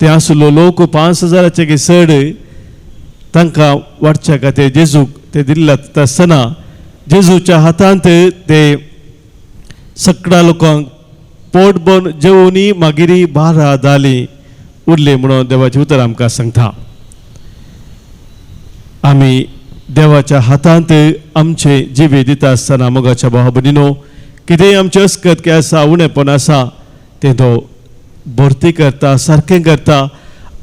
ते आसलो लोक 5,000चे चड तांकां वाडच्या खातीर जेजूक ते दिल्ल्यात आसतना जेजूच्या हातांत ते सगळ्या लोकांक पोटभर जेवणी मागिरी 12 जालीं उरली म्हणून देवाचें उतर आमकां सांगता. आमी देवाच्या हातांत आमचे जिवी दिता आसतना मोगाच्या भावा भयणीनो, कितेंय आमचें अस्कत के आसा, उणेपण आसा, तें तो भरती करता, सारकें करता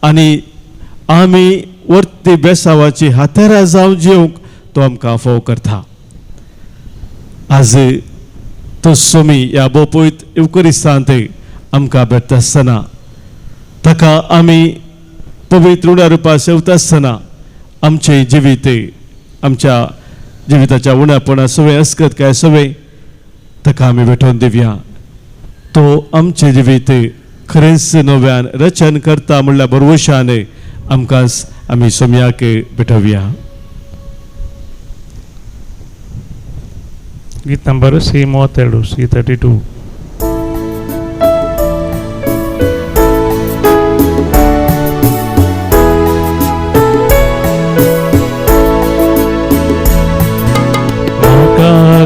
आनी आमी वर्ती बेसावाची हातेरां जावन जिवंक तो आमकां फोव करता. आज तो सोमी ह्या बोपयत युकरिस्तांत आमकां भेटता आसतना ताका आमी पवित्र उण्या रुपांत सेवता आसतना आमचें जिवीत, आमच्या जिविताच्या उण्यापणा सवय, अस्कत काय सवय ताका आमी भेटोवन दिवया. तो आमचें जिवीत खरेंच नव्यान रचन करता म्हणल्यार बरवशान आमकां आमी सोम्याक भेटोवया.
गीत नंबर C32, C32.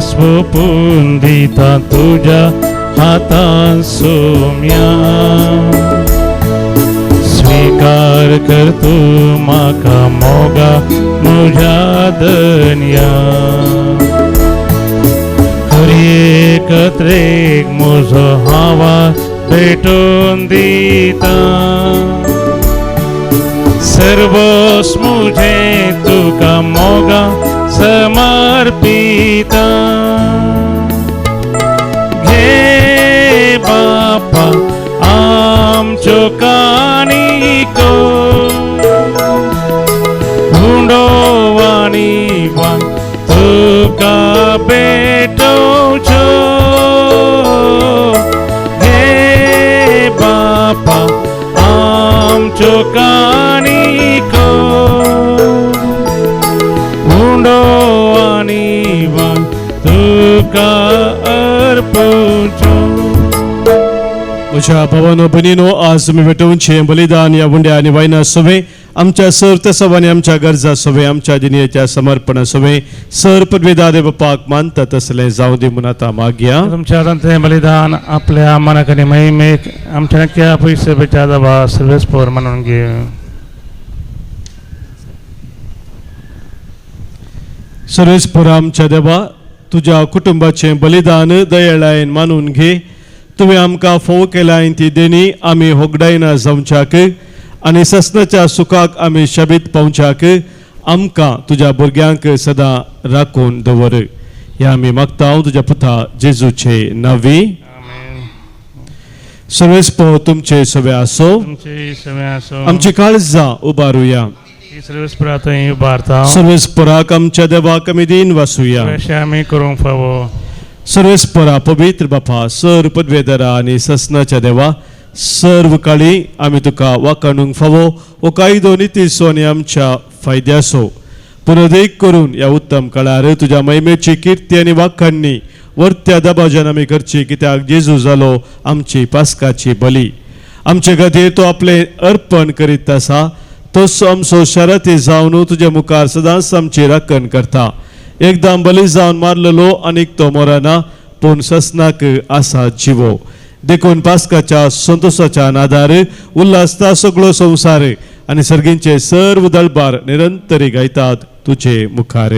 स्वपून दिता तुझ्या हातान सोम्या, स्वीकार कर तू म्हाका मोगा म्हज्या धन्या. खरी एकत्रेक म्हजो आवाज भेटोवन दिता, सर्वस मुझें तुका मोगा समर्पिता. घे बापा आमच्यो काणिको, हुंडोवानी वान तुका भेटोवच्यो. घे बापा आमच्यो काणिको, तुका अर्पणच्यो.
म्हज्या भावांनो भयणीनो, आज तुमी भेटोवचें बलिदान ह्या उंड्या आनी वायना सवे आमच्या सर्त सवांनी आमच्या गरजा सवे आमच्या जिणेच्या समर्पणा सवे सर पदवीदार बापाक मानता तसलें जावं दी म्हूण आतां मागया.
तुमच्या तें बलिदान आपल्या मनाक आनी महिमेक आमच्या नक्क्या पयसेच्या दबा सर्वेस्पोर म्हणून घे.
सर्वेस्पोर आमच्या देवा, तुझ्या कुटुंबाचें बलिदान दयाळायेन मानून घे. तुवें आमकां फोव केलाय ती देणी आमी होगडायना जावच्याक आनी ससनाच्या सुखाक आमी शबीत पावच्याक आमकां तुज्या भुरग्यांक सदां राखून दवर. हे आमी मागता तुज्या पुता जेजूचे नांवी. सर्वेस्पोर तुमचे सवे आसो, आमची काळजां उबारुया. सर्वेस्पोराक आमच्या देवाक आमी दिन वासुया.
आमी करूंक फावो.
सर्वेस्पोरा पवित्र बापा, सर पदवेदारा आनी ससनाच्या देवा, सर्व काळी आमी तुका वाखाणूंक फावो हो कायदो नितीसो आनी आमच्या फायद्याचो. पुनदेक करून ह्या उत्तम काळार तुज्या महिमेची किर्ती आनी वाखाणणी वर्त्या दबाज्यान आमी करची, कित्याक जेजू जालो आमची पास्काची बली. आमचे खातीर तो आपलें अर्पण करीत आसा, तोच आमचो शरती जावन तुज्या मुखार सदांच आमची राखण करता. एकदां बली जावन मारलेलो आनीक तो मरना, पूण ससनाक आसा जिवो. देखून पास्काच्या संतोशाच्या नादार उल्हासता सगळो संवसार आनी सर्गींचे सर्व दळबार निरंतरी गायतात तुजे मुखार.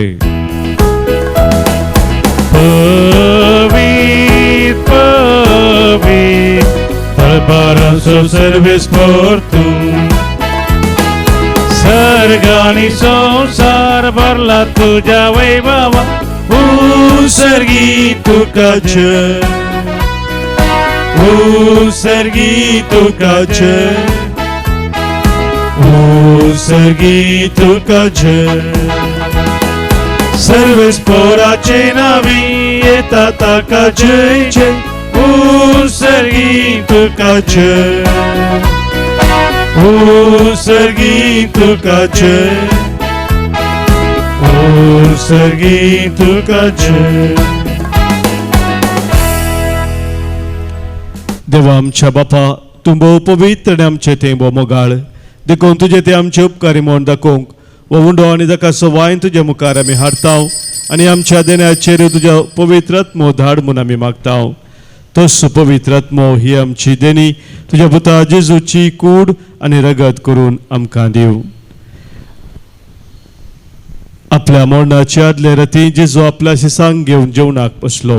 दळबारांचो सर्वेस्पोर तूं, स्वर्ग आणि संसार भरला तुझ्या वैभवा
सर्गी तुका जय सर्गी तुका जय सर्गी तुका जय सर्वेस पोराचे नावी येता ताका जय जय सर्गी तुका जय सर्गी तुका जय सर्गी तुका जय. देवा आमच्या बापा तूं भोव पवित्र आनी आमचें तें भोव मोगाळ देखून तुजे ते आमचे उपकारी म्हूण दाखोवंक वो उंडो आनी ताका सवायन तुज्या मुखार आमी हाडटाव आनी आमच्या देण्याचेर तुज्या पवित्र आत्मो धाड म्हूण आमी मागताव. तोच पवित्र आत्मो ही आमची देणी तुज्या पुता जेजूची कूड आनी रगत करून आमकां दिव. आपल्या मरणाच्या आदले राती जेजू आपल्या शिसांक घेवन जेवणाक बसलो.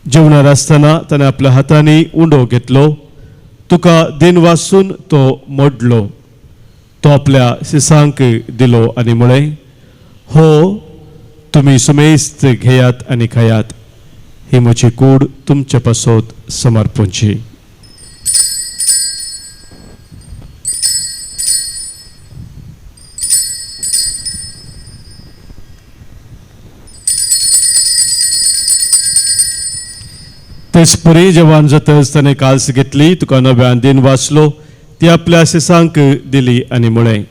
जेवणार आसतना ताणें आपल्या हातांनी उंडो घेतलो, तुका दिन वासून तो मोडलो, तो आपल्या शिसांक दिलो आनी म्हळें, हो तुमी सुमेस्त घेयात आनी खायात, ही म्हजी कूड तुमचे पासत समर्पूंची. तेच परी जेवण जातच ताणें काल्स घेतली, तुका नव्यान दिन वाचलो, ती आपल्या शिसांक दिली आनी म्हळें,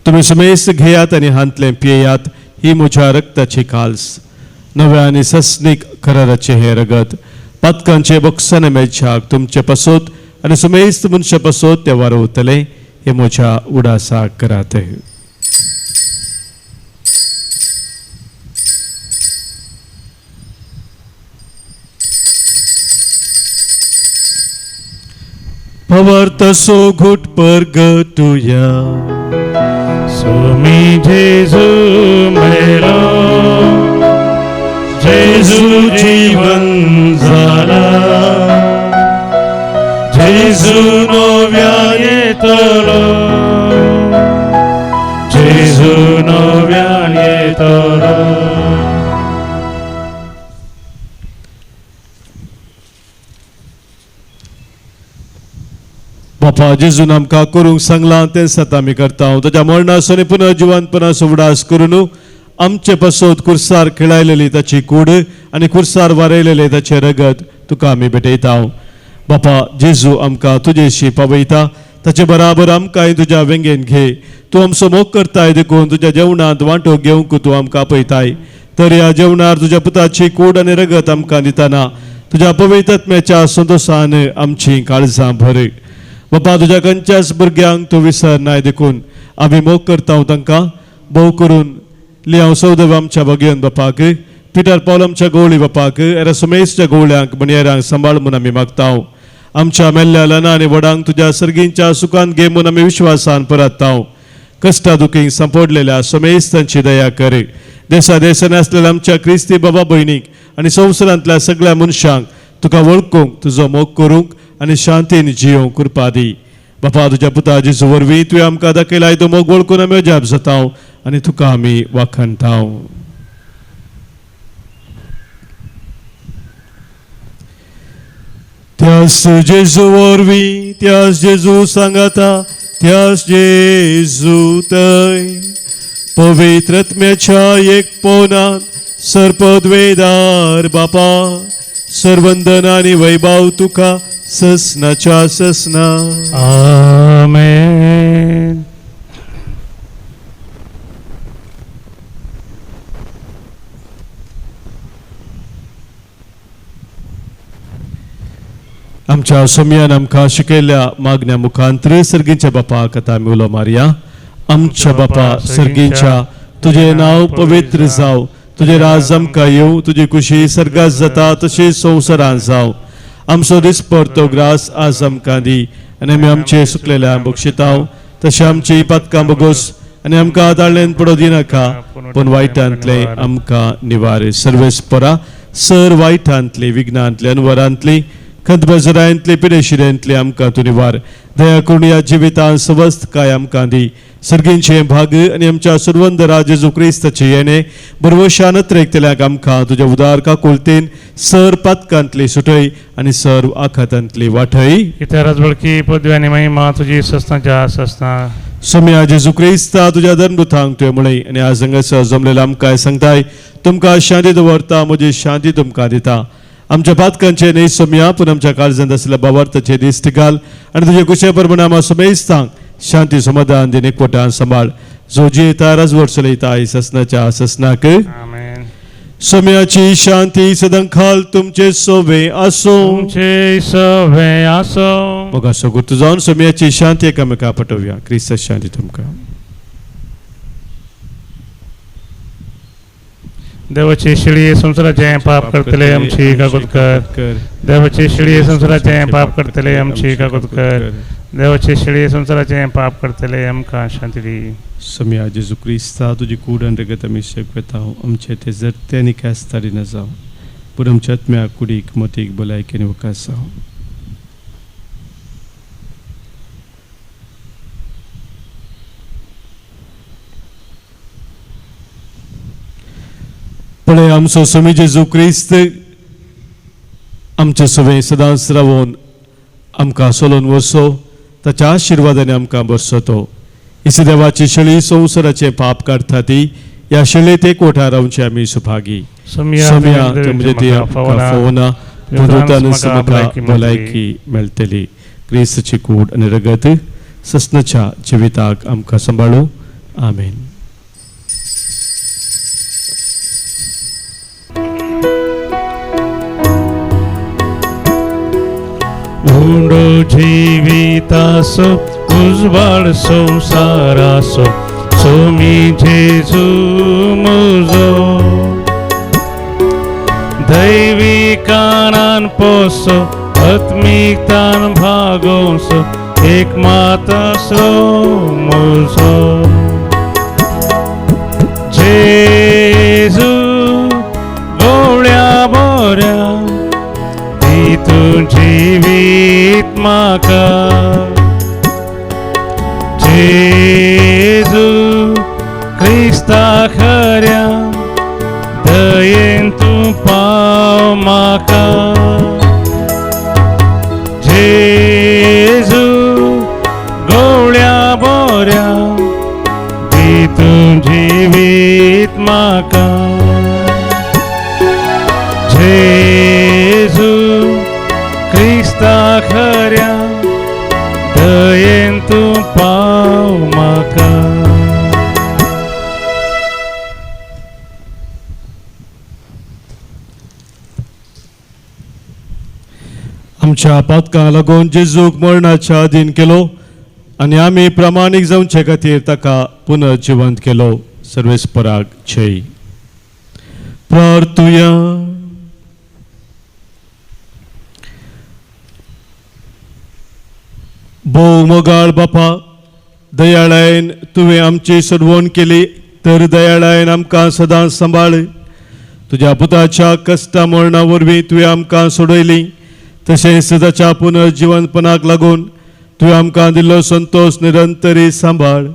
तुमी सुमेस्त घेयात आनी हांतलें पियेयात, ही म्हज्या रक्ताची काल्स, नव्या आनी सस्नीक कराराचें हें रगत, पातकांचे बक्षान मेळच्याक तुमचे पासत आनी सुमेस्त मनशा पासत ते वारवतले, हे म्हज्या उडासाक करात. Pavartaso घुट परगटुया
सुमी जेजू मेलो
जेजू जीवन झाला, जेजू नव्यान येतलो,
जेजू नव्यान येतलो.
बापा जेजून आमकां करूंक सांगलां तें सतां आमी करता. ताच्या मरणासो पुनः जिवंतपणाचो उडास करून आमचे पासत कुर्सार खिळायलेली ताची कूड आनी कुर्सार वारयलेले ताचे रगत तुका आमी भेटयता. बापा जेजू आमकां तुजेशी पावयता, ताचे बराबर आमकांय तुज्या वेंगेन घे. तूं आमचो मोग करताय देखून तुज्या जेवणांत वांटो घेवंक तूं आमकां आपयताय. तर ह्या जेवणार तुज्या पुताची कूड आनी रगत आमकां दितना तुज्या पवित्र आत्म्याच्या संतोशान आमची काळजां भर. बापा तुज्या खंयच्याच भुरग्यांक तूं विसर नाय देखून आमी मोग करता तांकां भोव करून लियांव सौदव आमच्या भगियन बापाक, पिटर पॉल आमच्या गवळी बापाक, एरासुमेसच्या गवळ्यांक मणियरांक सांबाळ म्हूण आमी मागता. आमच्या मेल्ल्या ल्हान आनी व्हडांक तुज्या सर्गींच्या सुखान घे म्हूण आमी विश्वासान परतता. कश्टा दुखींक सांपडलेल्या सुमेस्तांची दया कर. देशा देशांनी आसलेल्या आमच्या क्रिस्ती बाबा भयणीक आनी संवसारांतल्या सगळ्या मनशांक तुका वळखूंक तुजो मोग करूंक आनी शांतीन जियोंक कृपा दी. बापा तुज्या पुता जेजू वरवीं तुवें आमकां दाखयलाय तो मोग वळखून आमी अजाप जाता आनी तुका आमी वाखणटा. त्याच जेजू वरवीं त्याच जेजू सांगाता त्याच जेजू थंय पवित्र आत्म्याच्या एकपणान सर्पद्वेदार बापा सर्वंदन आनी वैभव तुका ससनाच्या ससना.
आमेन.
आमच्या सोम्यान आमकां शिकयल्या मागण्या मुखांतर सर्गींच्या बापाक आतां आमी उलो मारया. आमच्या बापा सर्गींच्या तुजें नांव पवित्र जावं, तुजें राज आमकां येवं, तुजी खुशी सर्गात जाता तशी संवसारांत जावं. आमचो दिसभर तो ग्रास आज आमकां दी आनी आमी आमचे सुकलेल्या बक्षितांव तशें आमची पातकां बगोस आनी आमकां आदाळ्यान पडो दिनाका पूण वायटांतले आमकां निवार. सर्वेस्परा सर वायटांतली विघ्नांतली अनवरांतली खंत बेजारांतली पिडेशिरांतली आमकां तूं निवार. दया करून या जिवितांत स्वस्थ काय आमकां दी. सर्गींचे भाग आनी आमच्या सुरवंद राज जेजू क्रिस्ताचे येणे बरवशान त्रेकतल्याक आमकां तुज्या उदार काकुलतेन सर पातकांतली सुटय आनी सर्व आखातांतली वाटय.
कित्या राजवळकी पदवी आनी महिमा तुजी सस्तांच्या सस्तां.
सोम्या जेजू क्रिस्ता तुज्या धर्मृतांक तुवें म्हणय आनी आज हांगासर जमलेला आमकां सांगताय तुमकां शांती दवरता म्हजी शांती तुमकां दिता. आमच्या पातकांचे न्ही सोम्या पूण आमच्या काळजांत आसलेल्या बावार्थाचे दिश्टी घाल आनी तुजे कुशे प्रमाणे आमकां सोमेस्तांक शांती समाधान दिन एकवटान सांबाळ. जो जियेता राजवट चलयता ससनाच्या ससनाक.
आमेन.
सोम्याची शांती सदांखाल तुमचे सोवे आसो.
तुमचे सवे आसो.
मग असो गुर्तू जावन सोम्याची शांती एकामेका पटोवया. क्रिस्त शांती तुमकां.
देवाची शिळी संसाराचे पाप करतले आमची काकुत कर. देवाची शिळी संसाराचे पाप करतले आमची काकुत कर. देवाची शिळी संसाराचे पाप करतले आमकां शांती दी.
सोम्या जेजू क्रिस्ता तुजी कूड आनी रगत आमी शेकवेता आमचे ते जरते आनी कास्तारी न जावं पूण आमच्या आत्म्या कुडीक मतीक भलायकेन वकास जावं. पळय आमचो सोमी जेजू क्रिस्त आमचे सवे सदांच रावून आमकां सोलोवन वचो ताच्या आशिर्वादाने आमकां बरसो तो. इस देवाची शिळी संवसाराचे पाप काडटा ती या शिळेत एक ओठार रावचे आमी सुभागी. सोम्या तुमचे दिया फावना पुनरुत्थान समका भलायकी मेळटली. क्रिस्ताची कूड आनी रगत ससनाच्या जिविताक आमकां सांबाळू. आमेन.
ऊंडो जीवितासो उजवाड संसारासो सोमी जेजू मुजो. दैविकानान पोसो आत्मिकतान भागोसो एक मातासो मुजो. जेजू गोळ्या बोऱ्या तू जीवित म्हाका. जेजू क्रिस्ता खऱ्या दयेन तूं पाव म्हाका. जेजू गवळ्या बोऱ्या दी तूं जीवित म्हाका. जेजू क्रिस्ता खऱ्या दयेन तूं पाव म्हाका.
आमच्या पातकां लागून जेजूक मरणाच्या अधीन केलो आनी आमी प्रामाणीक जावचे खातीर ताका पुनर्जिवंत केलो. सर्वेस्पराक जय. प्रार्थुया. भोव मोगाळ बापा दयाळायन तुवें आमची सोडवण केली तर दयाळायन आमकां सदांच सांबाळ. तुज्या पुताच्या कश्टा मरणा वरवीं तुवें आमकां सोडयली तशेंच ताच्या पुनर्जिवंतपणाक लागून तुवें आमकां दिल्लो संतोष निरंतरी सांबाळ.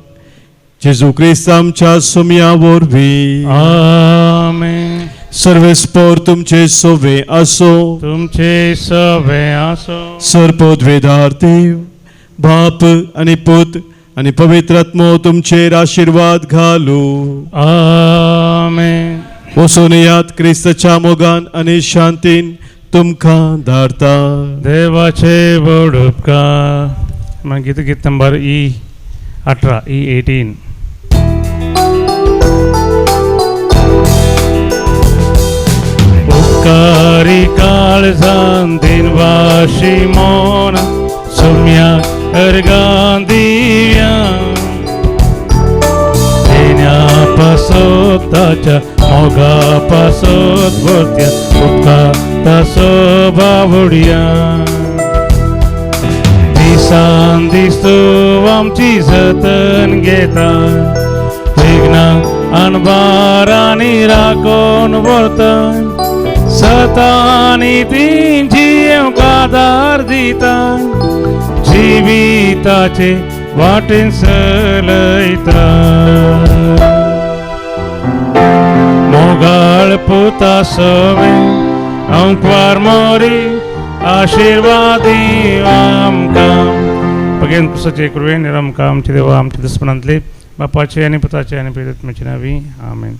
जेजू क्रिस्त आमच्या सोम्या वरवीं.
आमेन.
सर्वेस्पर तुमचे सोवे आसो.
तुमचे सवे आसो.
सर्पोद्वेदार देव बाप आनी पूत आनी पवित्र आत्मो तुमचेर आशिर्वाद घालू.
आमेन.
वचून येयात क्रिस्ताच्या मोगान आनी शांतीन तुमकां धाडटा.
देवाचे व्हड उपकार. मागीर गीत नंबर E18 E18. उपकारी काळजान दिनवाशी मोना सोम्या अर्गां दिव्या. देण्या पासत ताच्या मोगा पासत वर्त्या उपकार तासो बावड्या. दिसान दीस तूं आमची जतन घेता. विघ्ना अनबारांनी राखून व्हरता. सतांनी तींची देव आधार दिता जिविताचे वाटेन चलयता मोगाळ पुता सवे अंकवार मोरी आशीर्वादी आमकां भगेन पुस्तकाचे कृपेन आमकां आमचे देवा आमचे दुस्मनांतले बापाचे आनी पुताचे आनी पवित्र आत्म्याचे नावी आमेन.